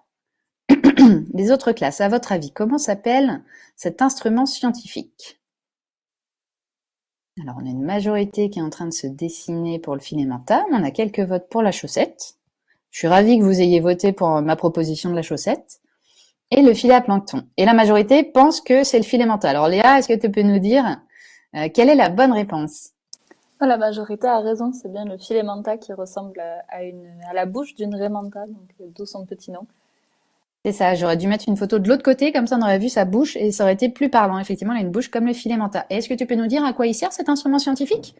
Les autres classes, à votre avis, comment s'appelle cet instrument scientifique? Alors, on a une majorité qui est en train de se dessiner pour le filet manta. On a quelques votes pour la chaussette. Je suis ravie que vous ayez voté pour ma proposition de la chaussette. Et le filet à plancton. Et la majorité pense que c'est le filet manta. Alors, Léa, est-ce que tu peux nous dire quelle est la bonne réponse? La majorité a raison, c'est bien le filet manta qui ressemble à la bouche d'une raie manta, donc d'où son petit nom. C'est ça, j'aurais dû mettre une photo de l'autre côté, comme ça on aurait vu sa bouche et ça aurait été plus parlant. Effectivement, il a une bouche comme le filet manta. Et est-ce que tu peux nous dire à quoi il sert cet instrument scientifique?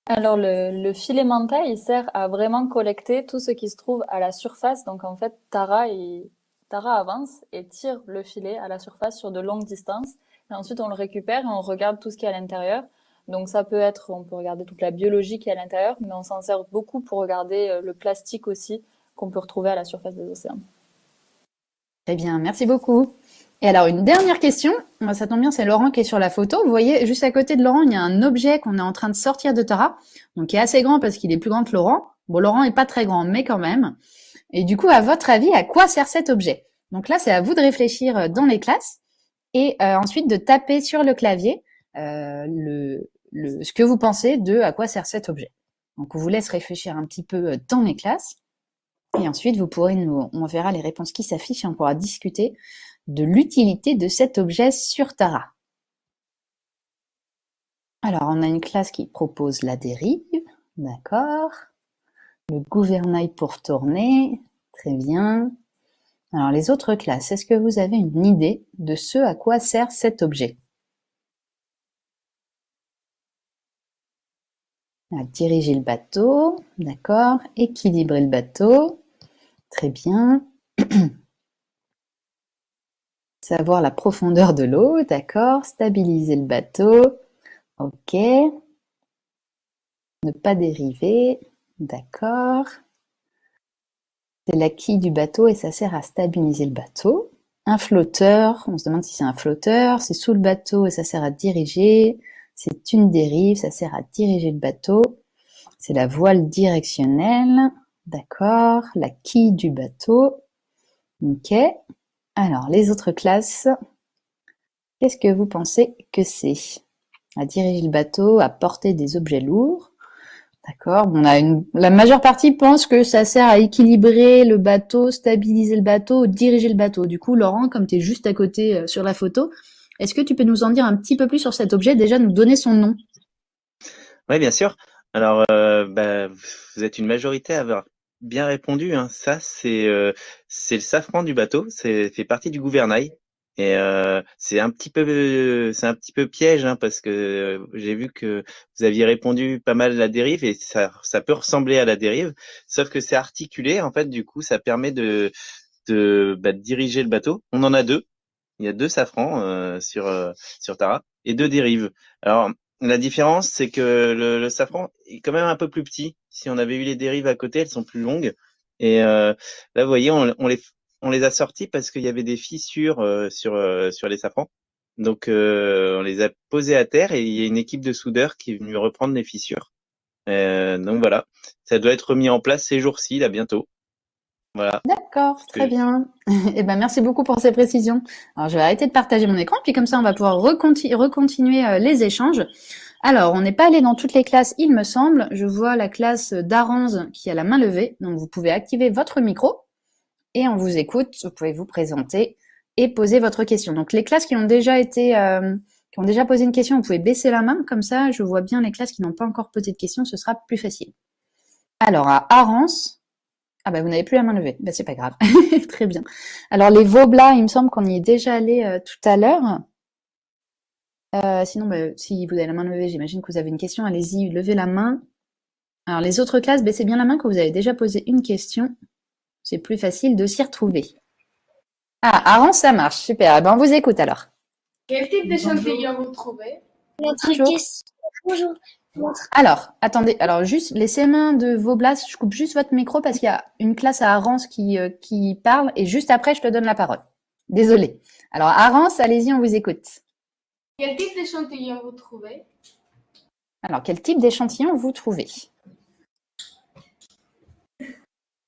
Alors le filet manta, il sert à vraiment collecter tout ce qui se trouve à la surface. Donc en fait, Tara avance et tire le filet à la surface sur de longues distances. Et ensuite, on le récupère et on regarde tout ce qui est à l'intérieur. Donc ça peut être, on peut regarder toute la biologie qui est à l'intérieur, mais on s'en sert beaucoup pour regarder le plastique aussi qu'on peut retrouver à la surface des océans. Très bien, merci beaucoup. Et alors, une dernière question. Ça tombe bien, c'est Laurent qui est sur la photo. Vous voyez, juste à côté de Laurent, il y a un objet qu'on est en train de sortir de Tara, donc qui est assez grand parce qu'il est plus grand que Laurent. Bon, Laurent est pas très grand, mais quand même. Et du coup, à votre avis, à quoi sert cet objet? Donc là, c'est à vous de réfléchir dans les classes et ensuite de taper sur le clavier ce que vous pensez de à quoi sert cet objet. Donc, on vous laisse réfléchir un petit peu dans les classes. Et ensuite, on verra les réponses qui s'affichent et on pourra discuter de l'utilité de cet objet sur Tara. Alors, on a une classe qui propose la dérive, D'accord. Le gouvernail pour tourner. Très bien. Alors, les autres classes, est-ce que vous avez une idée de ce à quoi sert cet objet? À diriger le bateau, d'accord. Équilibrer le bateau, très bien. Savoir la profondeur de l'eau, d'accord. Stabiliser le bateau, ok. Ne pas dériver, d'accord. C'est la quille du bateau et ça sert à stabiliser le bateau. Un flotteur, on se demande si c'est un flotteur. C'est sous le bateau et ça sert à diriger. C'est une dérive, ça sert à diriger le bateau. C'est la voile directionnelle, d'accord. La quille du bateau, ok. Alors, les autres classes, qu'est-ce que vous pensez que c'est? À diriger le bateau, à porter des objets lourds. D'accord. La majeure partie pense que ça sert à équilibrer le bateau, stabiliser le bateau, diriger le bateau. Du coup, Laurent, comme tu es juste à côté sur la photo, est-ce que tu peux nous en dire un petit peu plus sur cet objet, déjà nous donner son nom? Oui, bien sûr. Alors, vous êtes une majorité à avoir bien répondu, hein. Ça, c'est le safran du bateau. C'est fait partie du gouvernail. Et c'est un petit peu piège, hein, parce que j'ai vu que vous aviez répondu pas mal à la dérive et ça peut ressembler à la dérive, sauf que c'est articulé. En fait, du coup, ça permet de diriger le bateau. On en a deux. Il y a deux safrans sur Tara et deux dérives. Alors, la différence, c'est que le safran est quand même un peu plus petit. Si on avait eu les dérives à côté, elles sont plus longues. Et là, vous voyez, on les a sortis parce qu'il y avait des fissures sur les safrans. Donc, on les a posés à terre et il y a une équipe de soudeurs qui est venue reprendre les fissures. Donc voilà, ça doit être remis en place ces jours-ci, là, bientôt. Voilà. D'accord, très bien. Eh ben, merci beaucoup pour ces précisions. Alors, je vais arrêter de partager mon écran, puis comme ça, on va pouvoir recontinuer les échanges. Alors, on n'est pas allé dans toutes les classes, il me semble. Je vois la classe d'Aranze qui a la main levée. Donc, vous pouvez activer votre micro et on vous écoute. Vous pouvez vous présenter et poser votre question. Donc, les classes qui ont déjà posé une question, vous pouvez baisser la main. Comme ça, je vois bien les classes qui n'ont pas encore posé de questions. Ce sera plus facile. Alors, à Arance, ah bah vous n'avez plus la main levée, bah c'est pas grave, très bien. Alors les Vaublas, il me semble qu'on y est déjà allé tout à l'heure. Sinon, si vous avez la main levée, j'imagine que vous avez une question, allez-y, levez la main. Alors les autres classes, baissez bien la main quand vous avez déjà posé une question. C'est plus facile de s'y retrouver. Ah, Arance, ça marche, super. Eh ben on vous écoute alors. Quel type d'échantillon vous trouvez? Notre question. Bonjour. Alors, attendez, alors juste, laissez-moi de Vaublas, je coupe juste votre micro parce qu'il y a une classe à Arance qui parle et juste après, je te donne la parole. Désolée. Alors, Arance, allez-y, on vous écoute. Quel type d'échantillon vous trouvez? Alors, quel type d'échantillon vous trouvez?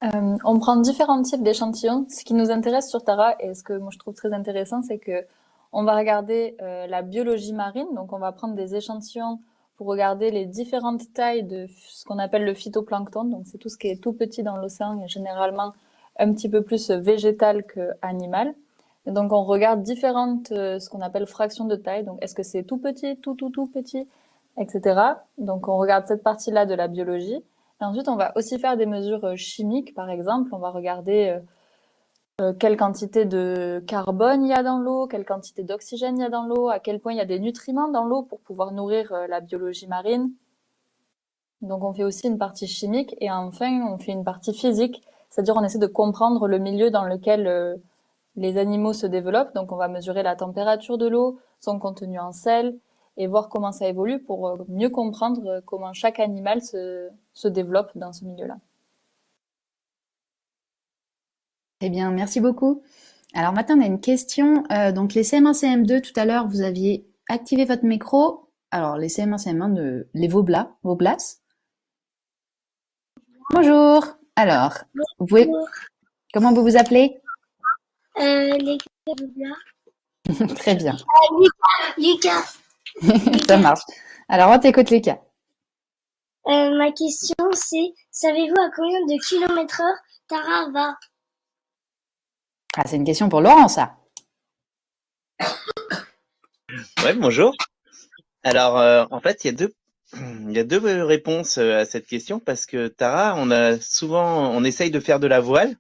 On prend différents types d'échantillons. Ce qui nous intéresse sur Tara et ce que moi je trouve très intéressant, c'est que on va regarder la biologie marine. Donc, on va prendre des échantillons pour regarder les différentes tailles de ce qu'on appelle le phytoplancton. Donc, c'est tout ce qui est tout petit dans l'océan et généralement un petit peu plus végétal que animal. Et donc, on regarde différentes, ce qu'on appelle fractions de taille. Donc, est-ce que c'est tout petit, tout petit, etc. Donc, on regarde cette partie-là de la biologie. Et ensuite, on va aussi faire des mesures chimiques. Par exemple, on va regarder quelle quantité de carbone il y a dans l'eau, quelle quantité d'oxygène il y a dans l'eau, à quel point il y a des nutriments dans l'eau pour pouvoir nourrir la biologie marine. Donc on fait aussi une partie chimique et enfin on fait une partie physique, c'est-à-dire on essaie de comprendre le milieu dans lequel les animaux se développent. Donc on va mesurer la température de l'eau, son contenu en sel et voir comment ça évolue pour mieux comprendre comment chaque animal se développe dans ce milieu-là. Eh bien, merci beaucoup. Alors maintenant, on a une question. Donc les CM1, CM2, tout à l'heure, vous aviez activé votre micro. Alors les CM1, CM1, les Vaublas. Bonjour. Alors, vous pouvez... Comment vous vous appelez? Les Vaublas. Très bien. Lucas. Ça marche. Alors, on t'écoute, Lucas. Ma question, c'est, savez-vous à combien de km/h Tara va? Ah, c'est une question pour Laurent, ça. Ouais, bonjour. Alors, en fait, il y a Il y a deux réponses à cette question parce que Tara, on essaye de faire de la voile.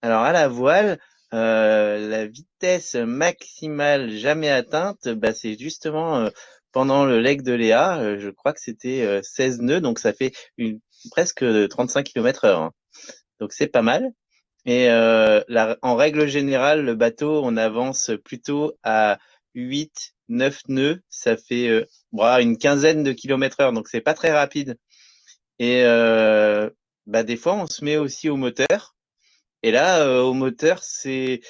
Alors à la voile, la vitesse maximale jamais atteinte, bah, c'est justement pendant le leg de Léa, je crois que c'était 16 nœuds, donc ça fait presque 35 km/h. Hein. Donc c'est pas mal. Et en règle générale, le bateau, on avance plutôt à 8, 9 nœuds. Ça fait une quinzaine de km/h, donc c'est pas très rapide. Et bah, des fois, on se met aussi au moteur. Et là, au moteur, c'est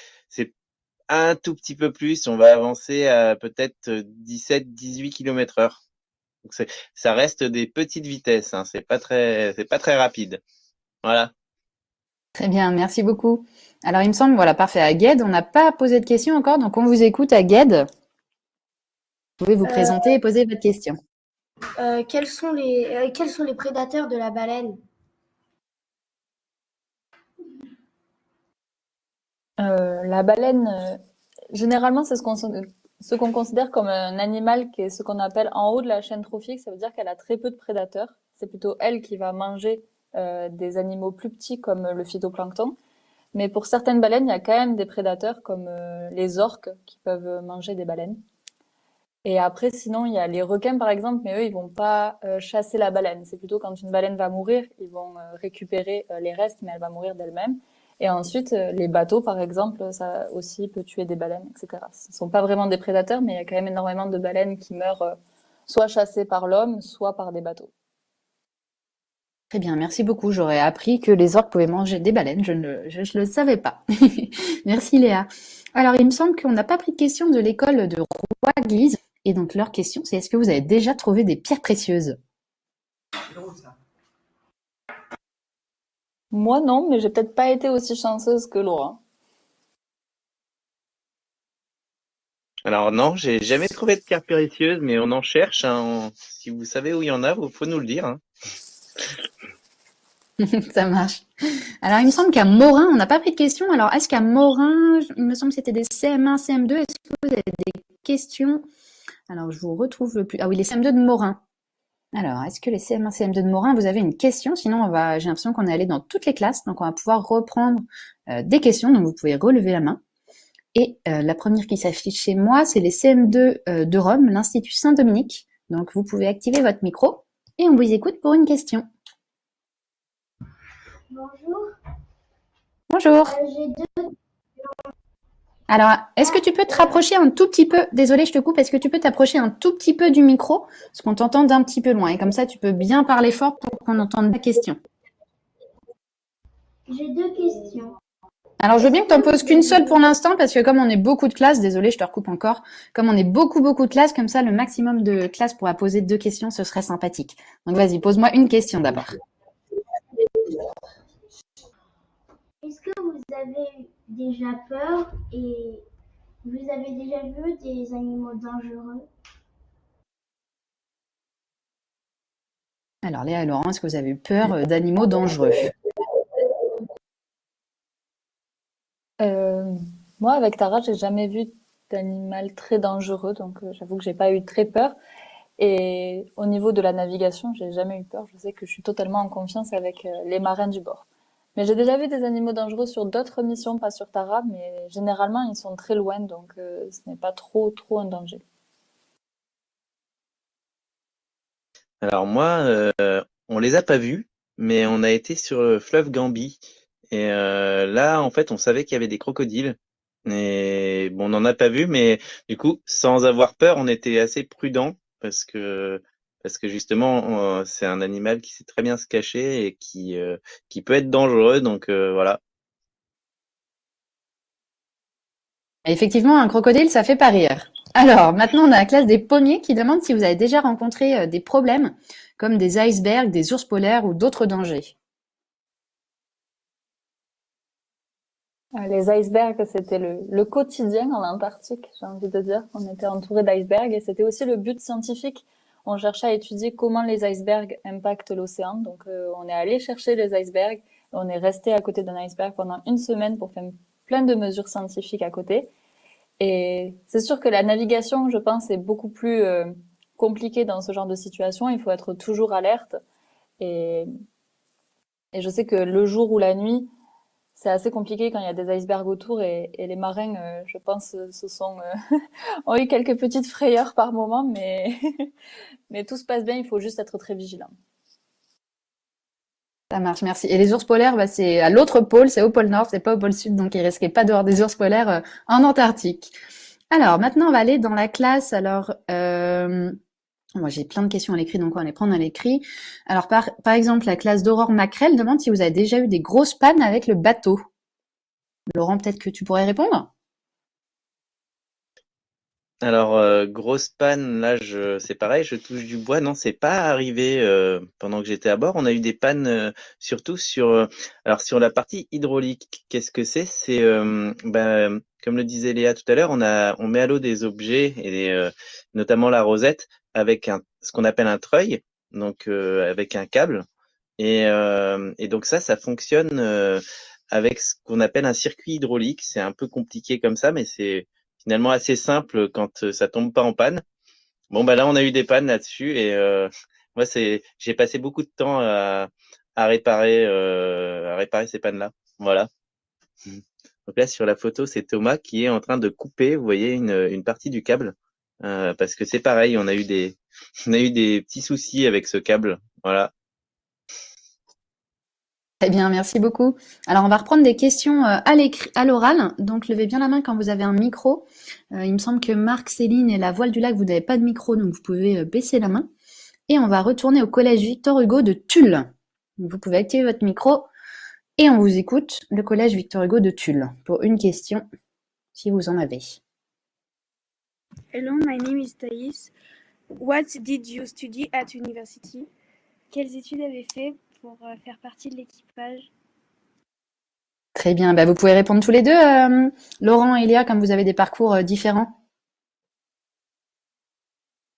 un tout petit peu plus. On va avancer à peut-être 17, 18 km/h. Donc ça reste des petites vitesses. Hein. C'est pas très rapide. Voilà. Très bien, merci beaucoup. Alors, il me semble, voilà, parfait. À Gued, on n'a pas posé de questions encore, donc on vous écoute à Gued. Vous pouvez vous présenter et poser votre question. Quels sont les prédateurs de la baleine? La baleine, généralement, c'est ce qu'on considère comme un animal qui est ce qu'on appelle en haut de la chaîne trophique. Ça veut dire qu'elle a très peu de prédateurs. C'est plutôt elle qui va manger des animaux plus petits comme le phytoplancton. Mais pour certaines baleines, il y a quand même des prédateurs comme les orques qui peuvent manger des baleines. Et après, sinon, il y a les requins, par exemple, mais eux, ils vont pas chasser la baleine. C'est plutôt quand une baleine va mourir, ils vont récupérer les restes, mais elle va mourir d'elle-même. Et ensuite, les bateaux, par exemple, ça aussi peut tuer des baleines, etc. Ce ne sont pas vraiment des prédateurs, mais il y a quand même énormément de baleines qui meurent soit chassées par l'homme, soit par des bateaux. Très bien, merci beaucoup. J'aurais appris que les orques pouvaient manger des baleines. Je ne le savais pas. Merci Léa. Alors, il me semble qu'on n'a pas pris de questions de l'école de Roi-Glise. Et donc, leur question, c'est est-ce que vous avez déjà trouvé des pierres précieuses? Moi, non, mais j'ai peut-être pas été aussi chanceuse que Laura. Alors non, j'ai jamais trouvé de pierre précieuse, mais on en cherche. Hein. Si vous savez où il y en a, faut nous le dire. Hein. Ça marche. Alors, il me semble qu'à Morin, on n'a pas pris de questions. Alors, est-ce qu'à Morin, il me semble que c'était des CM1, CM2, est-ce que vous avez des questions? Alors, je vous retrouve le plus. Ah oui, les CM2 de Morin. Alors, est-ce que les CM1, CM2 de Morin, vous avez une question? Sinon, j'ai l'impression qu'on est allé dans toutes les classes, donc on va pouvoir reprendre des questions. Donc, vous pouvez relever la main. Et la première qui s'affiche chez moi, c'est les CM2 de Rome, l'Institut Saint-Dominique. Donc, vous pouvez activer votre micro et on vous écoute pour une question. Bonjour. Bonjour. J'ai deux. Alors, est-ce que tu peux te rapprocher un tout petit peu? Désolée, je te coupe. Est-ce que tu peux t'approcher un tout petit peu du micro? Parce qu'on t'entend d'un petit peu loin. Et comme ça, tu peux bien parler fort pour qu'on entende la question. J'ai deux questions. Alors, je veux bien que tu n'en poses qu'une seule pour l'instant, parce que comme on est beaucoup de classes, désolée, je te recoupe encore, comme on est beaucoup de classes, comme ça, le maximum de classes pourra poser 2 questions, ce serait sympathique. Donc, vas-y, pose-moi une question d'abord. Est-ce que vous avez déjà peur et vous avez déjà vu des animaux dangereux? Alors, Léa et Laurent, est-ce que vous avez eu peur d'animaux dangereux? Moi, avec Tara, j'ai jamais vu d'animal très dangereux, donc j'avoue que j'ai pas eu très peur. Et au niveau de la navigation, j'ai jamais eu peur. Je sais que je suis totalement en confiance avec les marins du bord. Mais j'ai déjà vu des animaux dangereux sur d'autres missions, pas sur Tara, mais généralement ils sont très loin, donc ce n'est pas trop un danger. Alors moi, on les a pas vus, mais on a été sur le fleuve Gambie. Et là, en fait, on savait qu'il y avait des crocodiles. Et bon, on n'en a pas vu, mais du coup, sans avoir peur, on était assez prudent parce que justement, c'est un animal qui sait très bien se cacher et qui peut être dangereux. Donc voilà. Effectivement, un crocodile, ça fait pas rire. Alors, maintenant, on a la classe des pommiers qui demande si vous avez déjà rencontré des problèmes comme des icebergs, des ours polaires ou d'autres dangers. Les icebergs, c'était le quotidien en Antarctique, j'ai envie de dire. On était entouré d'icebergs et c'était aussi le but scientifique. On cherchait à étudier comment les icebergs impactent l'océan. Donc, on est allé chercher les icebergs. On est resté à côté d'un iceberg pendant une semaine pour faire plein de mesures scientifiques à côté. Et c'est sûr que la navigation, je pense, est beaucoup plus compliqué dans ce genre de situation. Il faut être toujours alerte. Et, et je sais que le jour ou la nuit, c'est assez compliqué quand il y a des icebergs autour et les marins, je pense, ont eu quelques petites frayeurs par moment, mais, mais tout se passe bien. Il faut juste être très vigilant. Ça marche, merci. Et les ours polaires, bah, c'est à l'autre pôle, c'est au pôle Nord, c'est pas au pôle Sud, donc ils risquaient pas d'avoir des ours polaires en Antarctique. Alors, maintenant, on va aller dans la classe. Alors, moi, j'ai plein de questions à l'écrit, donc on va les prendre à l'écrit. Alors, par exemple, la classe d'Aurore Macrel demande si vous avez déjà eu des grosses pannes avec le bateau. Laurent, peut-être que tu pourrais répondre? Alors, grosse panne, là, c'est pareil, je touche du bois. Non, c'est pas arrivé pendant que j'étais à bord. On a eu des pannes surtout alors sur la partie hydraulique. Qu'est-ce que c'est? C'est, comme le disait Léa tout à l'heure, on met à l'eau des objets et notamment la rosette avec ce qu'on appelle un treuil, donc avec un câble. Et donc ça fonctionne avec ce qu'on appelle un circuit hydraulique. C'est un peu compliqué comme ça, mais c'est finalement assez simple quand ça tombe pas en panne. Bon, bah là, on a eu des pannes là-dessus et moi, j'ai passé beaucoup de temps à réparer ces pannes-là. Voilà. Donc là, sur la photo, c'est Thomas qui est en train de couper, vous voyez, une partie du câble. Parce que c'est pareil, on a eu des petits soucis avec ce câble. Voilà. Très bien, merci beaucoup. Alors, on va reprendre des questions à l'oral. Donc, levez bien la main quand vous avez un micro. Il me semble que Marc, Céline et la Voile du Lac, vous n'avez pas de micro, donc vous pouvez baisser la main. Et on va retourner au collège Victor Hugo de Tulle. Vous pouvez activer votre micro et on vous écoute, le collège Victor Hugo de Tulle, pour une question, si vous en avez. Hello, my name is Thais. What did you study at university? Quelles études avez fait pour faire partie de l'équipage? Très bien, bah, vous pouvez répondre tous les deux, Laurent et Léa, comme vous avez des parcours différents.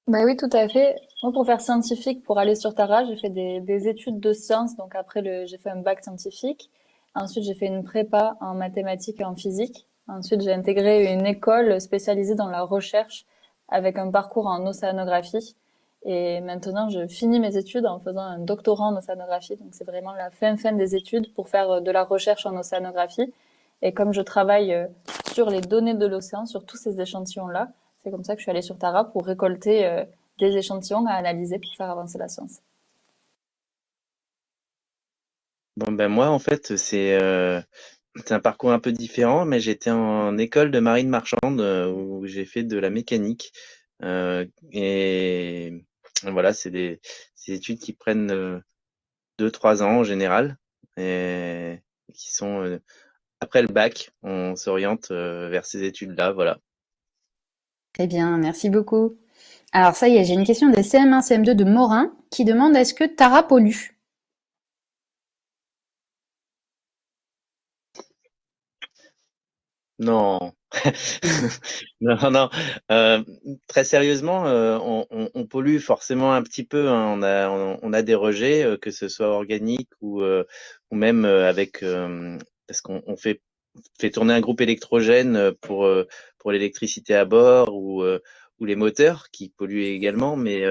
Bah oui, tout à fait. Moi, pour faire scientifique, pour aller sur Tara, j'ai fait des études de sciences. Donc après, j'ai fait un bac scientifique. Ensuite, j'ai fait une prépa en mathématiques et en physique. Ensuite, j'ai intégré une école spécialisée dans la recherche avec un parcours en océanographie. Et maintenant, je finis mes études en faisant un doctorat en océanographie. Donc c'est vraiment la fin des études pour faire de la recherche en océanographie. Et comme je travaille sur les données de l'océan, sur tous ces échantillons-là, c'est comme ça que je suis allée sur Tara pour récolter des échantillons à analyser pour faire avancer la science. Bon, ben moi, en fait, c'est un parcours un peu différent, mais j'étais en école de marine marchande où j'ai fait de la mécanique. Et voilà, c'est des études qui prennent 2-3 ans en général et qui sont après le bac, on s'oriente vers ces études-là, voilà. Très bien, merci beaucoup. Alors ça y est, j'ai une question des CM1, CM2 de Morin qui demande est-ce que Tara pollue? Non, non, non. Très sérieusement, on pollue forcément un petit peu, hein. On a des rejets, que ce soit organiques ou même avec parce qu'on fait tourner un groupe électrogène pour l'électricité à bord ou les moteurs qui polluent également, mais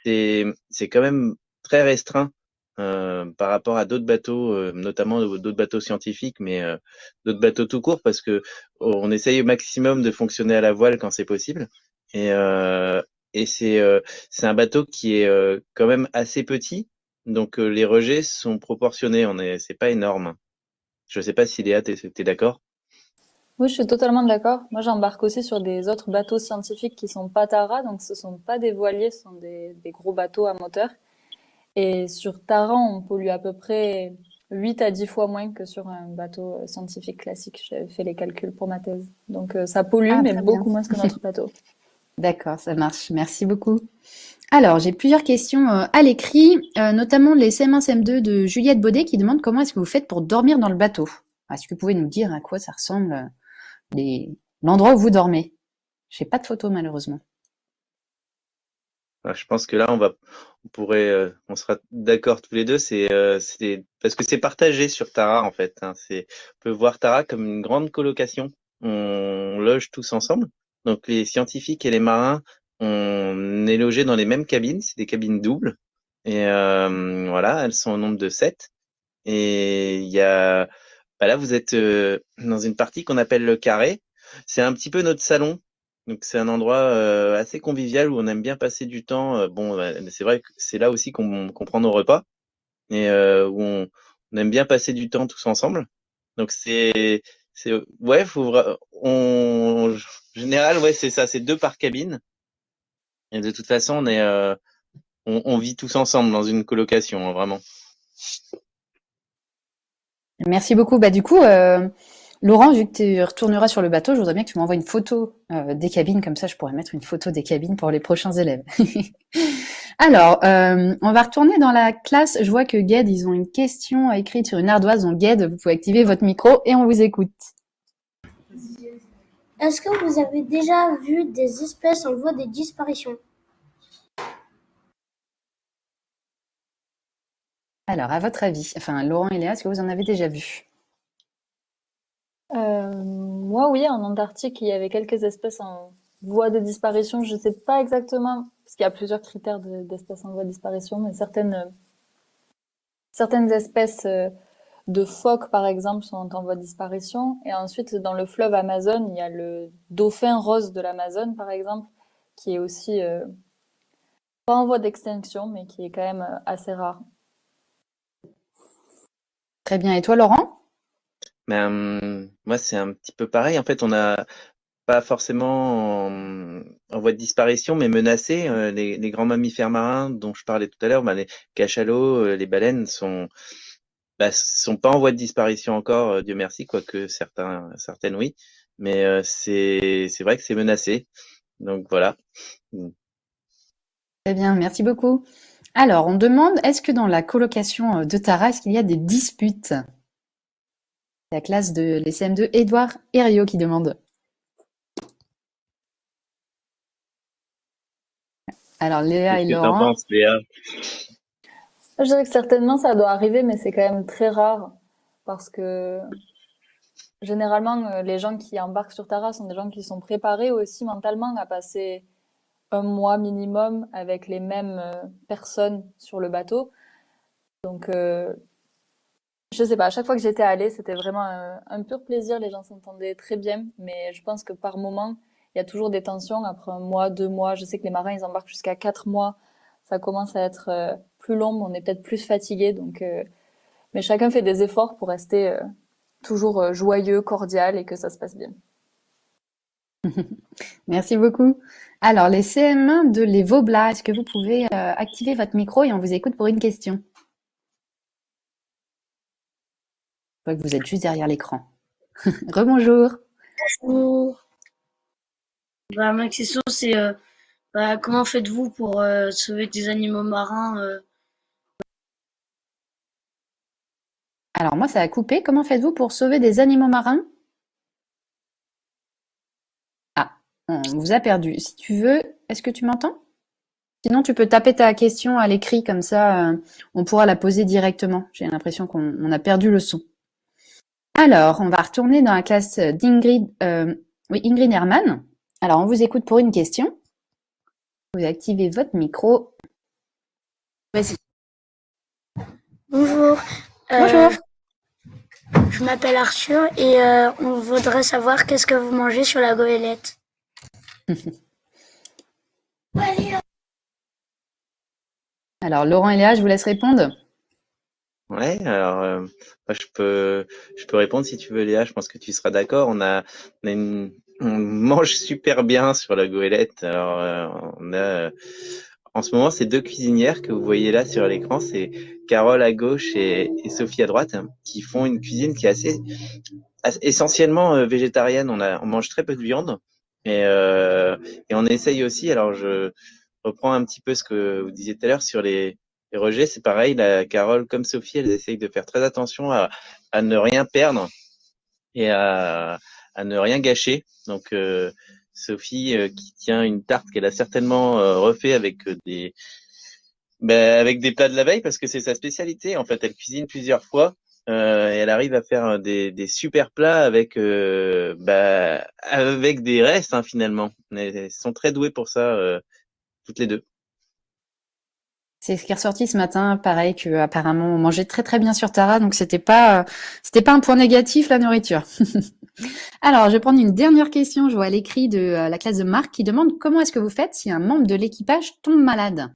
c'est quand même très restreint par rapport à d'autres bateaux, notamment d'autres bateaux scientifiques, mais d'autres bateaux tout court, parce que on essaye au maximum de fonctionner à la voile quand c'est possible. Et, euh, et c'est un bateau qui est quand même assez petit, donc les rejets sont proportionnés. C'est pas énorme. Je sais pas si Léa, t'es d'accord? Oui, je suis totalement d'accord. Moi, j'embarque aussi sur des autres bateaux scientifiques qui sont pas Tara, donc ce sont pas des voiliers, ce sont des gros bateaux à moteur. Et sur Tara, on pollue à peu près 8 à 10 fois moins que sur un bateau scientifique classique. J'avais fait les calculs pour ma thèse. Donc ça pollue, mais très beaucoup bien. moins que notre bateau. D'accord, ça marche. Merci beaucoup. Alors, j'ai plusieurs questions à l'écrit, notamment les CM1, CM2 de Juliette Baudet qui demande comment est-ce que vous faites pour dormir dans le bateau? Est-ce que vous pouvez nous dire à quoi ça ressemble l'endroit où vous dormez? J'ai pas de photo malheureusement. Je pense que là, on sera d'accord tous les deux. C'est parce que c'est partagé sur Tara en fait, hein. On peut voir Tara comme une grande colocation. On loge tous ensemble. Donc les scientifiques et les marins on est logé dans les mêmes cabines, c'est des cabines doubles. Et voilà, elles sont au nombre de 7. Et il y a, bah là, vous êtes dans une partie qu'on appelle le carré. C'est un petit peu notre salon. Donc c'est un endroit assez convivial où on aime bien passer du temps. Bon, c'est vrai que c'est là aussi qu'on prend nos repas et où on aime bien passer du temps tous ensemble. Donc ouais, en général, ouais, c'est ça, c'est 2 par cabine. Et de toute façon, on vit tous ensemble dans une colocation, hein, vraiment. Merci beaucoup. Bah, du coup, Laurent, vu que tu retourneras sur le bateau, je voudrais bien que tu m'envoies une photo des cabines, comme ça je pourrais mettre une photo des cabines pour les prochains élèves. Alors, on va retourner dans la classe. Je vois que Gued, ils ont une question écrite sur une ardoise. Donc Gued, vous pouvez activer votre micro et on vous écoute. Est-ce que vous avez déjà vu des espèces en voie de disparition? Alors, à votre avis, enfin, Laurent et Léa, est-ce que vous en avez déjà vu? Moi, oui, en Antarctique, il y avait quelques espèces en voie de disparition. Je ne sais pas exactement, parce qu'il y a plusieurs critères d'espèces en voie de disparition, mais certaines espèces de phoques, par exemple, sont en voie de disparition. Et ensuite, dans le fleuve Amazon, il y a le dauphin rose de l'Amazone, par exemple, qui est aussi pas en voie d'extinction, mais qui est quand même assez rare. Très bien. Et toi, Laurent? Moi, c'est un petit peu pareil. En fait, on n'a pas forcément en voie de disparition, mais menacés. Les grands mammifères marins dont je parlais tout à l'heure, bah, les cachalots, les baleines sont pas en voie de disparition encore, Dieu merci, quoique certaines oui. Mais c'est vrai que c'est menacé. Donc voilà. Très bien, merci beaucoup. Alors, on demande, est-ce que dans la colocation de Tara, est-ce qu'il y a des disputes? La classe de l'SM2, Édouard Herriot qui demande. Alors, Léa et Qu'est-ce que t'en Laurent. penses, Léa? Je dirais que certainement ça doit arriver, mais c'est quand même très rare parce que généralement les gens qui embarquent sur Tara sont des gens qui sont préparés aussi mentalement à passer un mois minimum avec les mêmes personnes sur le bateau. Donc je sais pas, à chaque fois que j'étais allée, c'était vraiment un pur plaisir, les gens s'entendaient très bien, mais je pense que par moment, il y a toujours des tensions après un mois, 2 mois. Je sais que les marins, ils embarquent jusqu'à 4 mois. Ça commence à être plus long, mais on est peut-être plus fatigué. Donc, mais chacun fait des efforts pour rester toujours joyeux, cordial et que ça se passe bien. Merci beaucoup. Alors, les CM1 de Les Vaublas, est-ce que vous pouvez activer votre micro et on vous écoute pour une question? Je vois que vous êtes juste derrière l'écran. Rebonjour. Ma question c'est comment faites-vous pour sauver des animaux marins Alors, moi, ça a coupé. Comment faites-vous pour sauver des animaux marins? Ah, on vous a perdu. Si tu veux, est-ce que tu m'entends? Sinon, tu peux taper ta question à l'écrit, comme ça, on pourra la poser directement. J'ai l'impression qu'on a perdu le son. Alors, on va retourner dans la classe d'Ingrid, Ingrid Hermann. Alors, on vous écoute pour une question. Vous activez votre micro. Vas-y. Bonjour. Bonjour. Je m'appelle Arthur et on voudrait savoir qu'est-ce que vous mangez sur la goélette. Alors, Laurent et Léa, je vous laisse répondre. Ouais, alors moi, je peux répondre si tu veux, Léa. Je pense que tu seras d'accord. On mange super bien sur la goélette. Alors on a en ce moment ces 2 cuisinières que vous voyez là sur l'écran, c'est Carole à gauche et Sophie à droite, qui font une cuisine qui est assez essentiellement végétarienne. On mange très peu de viande et on essaye aussi. Alors je reprends un petit peu ce que vous disiez tout à l'heure sur les rejets, c'est pareil, Carole comme Sophie, elles essayent de faire très attention à ne rien perdre et à ne rien gâcher. Donc Sophie qui tient une tarte qu'elle a certainement refait avec des plats de la veille parce que c'est sa spécialité. En fait, elle cuisine plusieurs fois et elle arrive à faire des super plats avec avec des restes hein, finalement. Elles sont très douées pour ça, toutes les deux. C'est ce qui est ressorti ce matin, pareil que apparemment on mangeait très très bien sur Tara, donc c'était pas un point négatif la nourriture. Alors, je vais prendre une dernière question. Je vois l'écrit de la classe de Marc qui demande comment est-ce que vous faites si un membre de l'équipage tombe malade?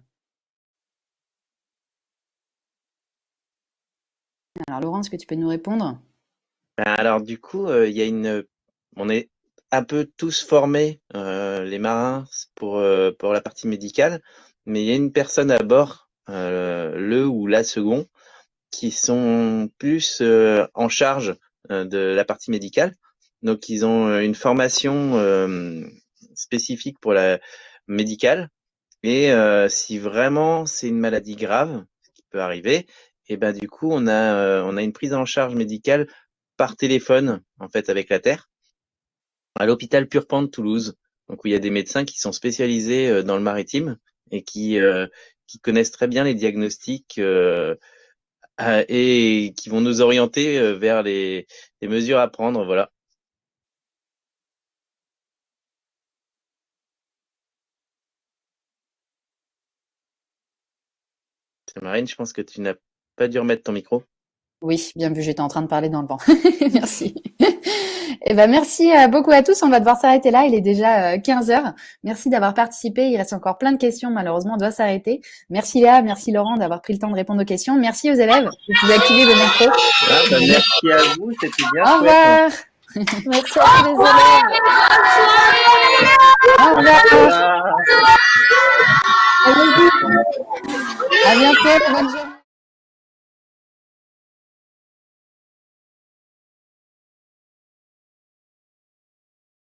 Alors, Laurent, est-ce que tu peux nous répondre? Alors du coup, on est un peu tous formés, les marins, pour la partie médicale, mais il y a une personne à bord, le ou la second, qui sont plus en charge de la partie médicale. Donc ils ont une formation spécifique pour la médicale. Et si vraiment c'est une maladie grave, ce qui peut arriver, et ben du coup on a une prise en charge médicale par téléphone en fait avec la Terre à l'hôpital Purpan de Toulouse, donc où il y a des médecins qui sont spécialisés dans le maritime et qui connaissent très bien les diagnostics et qui vont nous orienter vers les mesures à prendre, voilà. Marine, je pense que tu n'as pas dû remettre ton micro. Oui, bien vu, j'étais en train de parler dans le vent. Merci. Eh ben, merci beaucoup à tous. On va devoir s'arrêter là. Il est déjà 15 heures. Merci d'avoir participé. Il reste encore plein de questions. Malheureusement, on doit s'arrêter. Merci Léa, merci Laurent d'avoir pris le temps de répondre aux questions. Merci aux élèves. Vous pouvez activer vos micros. Merci à vous, c'était bien. Au revoir. Merci à tous les élèves. Au revoir. À bientôt. Bonne journée.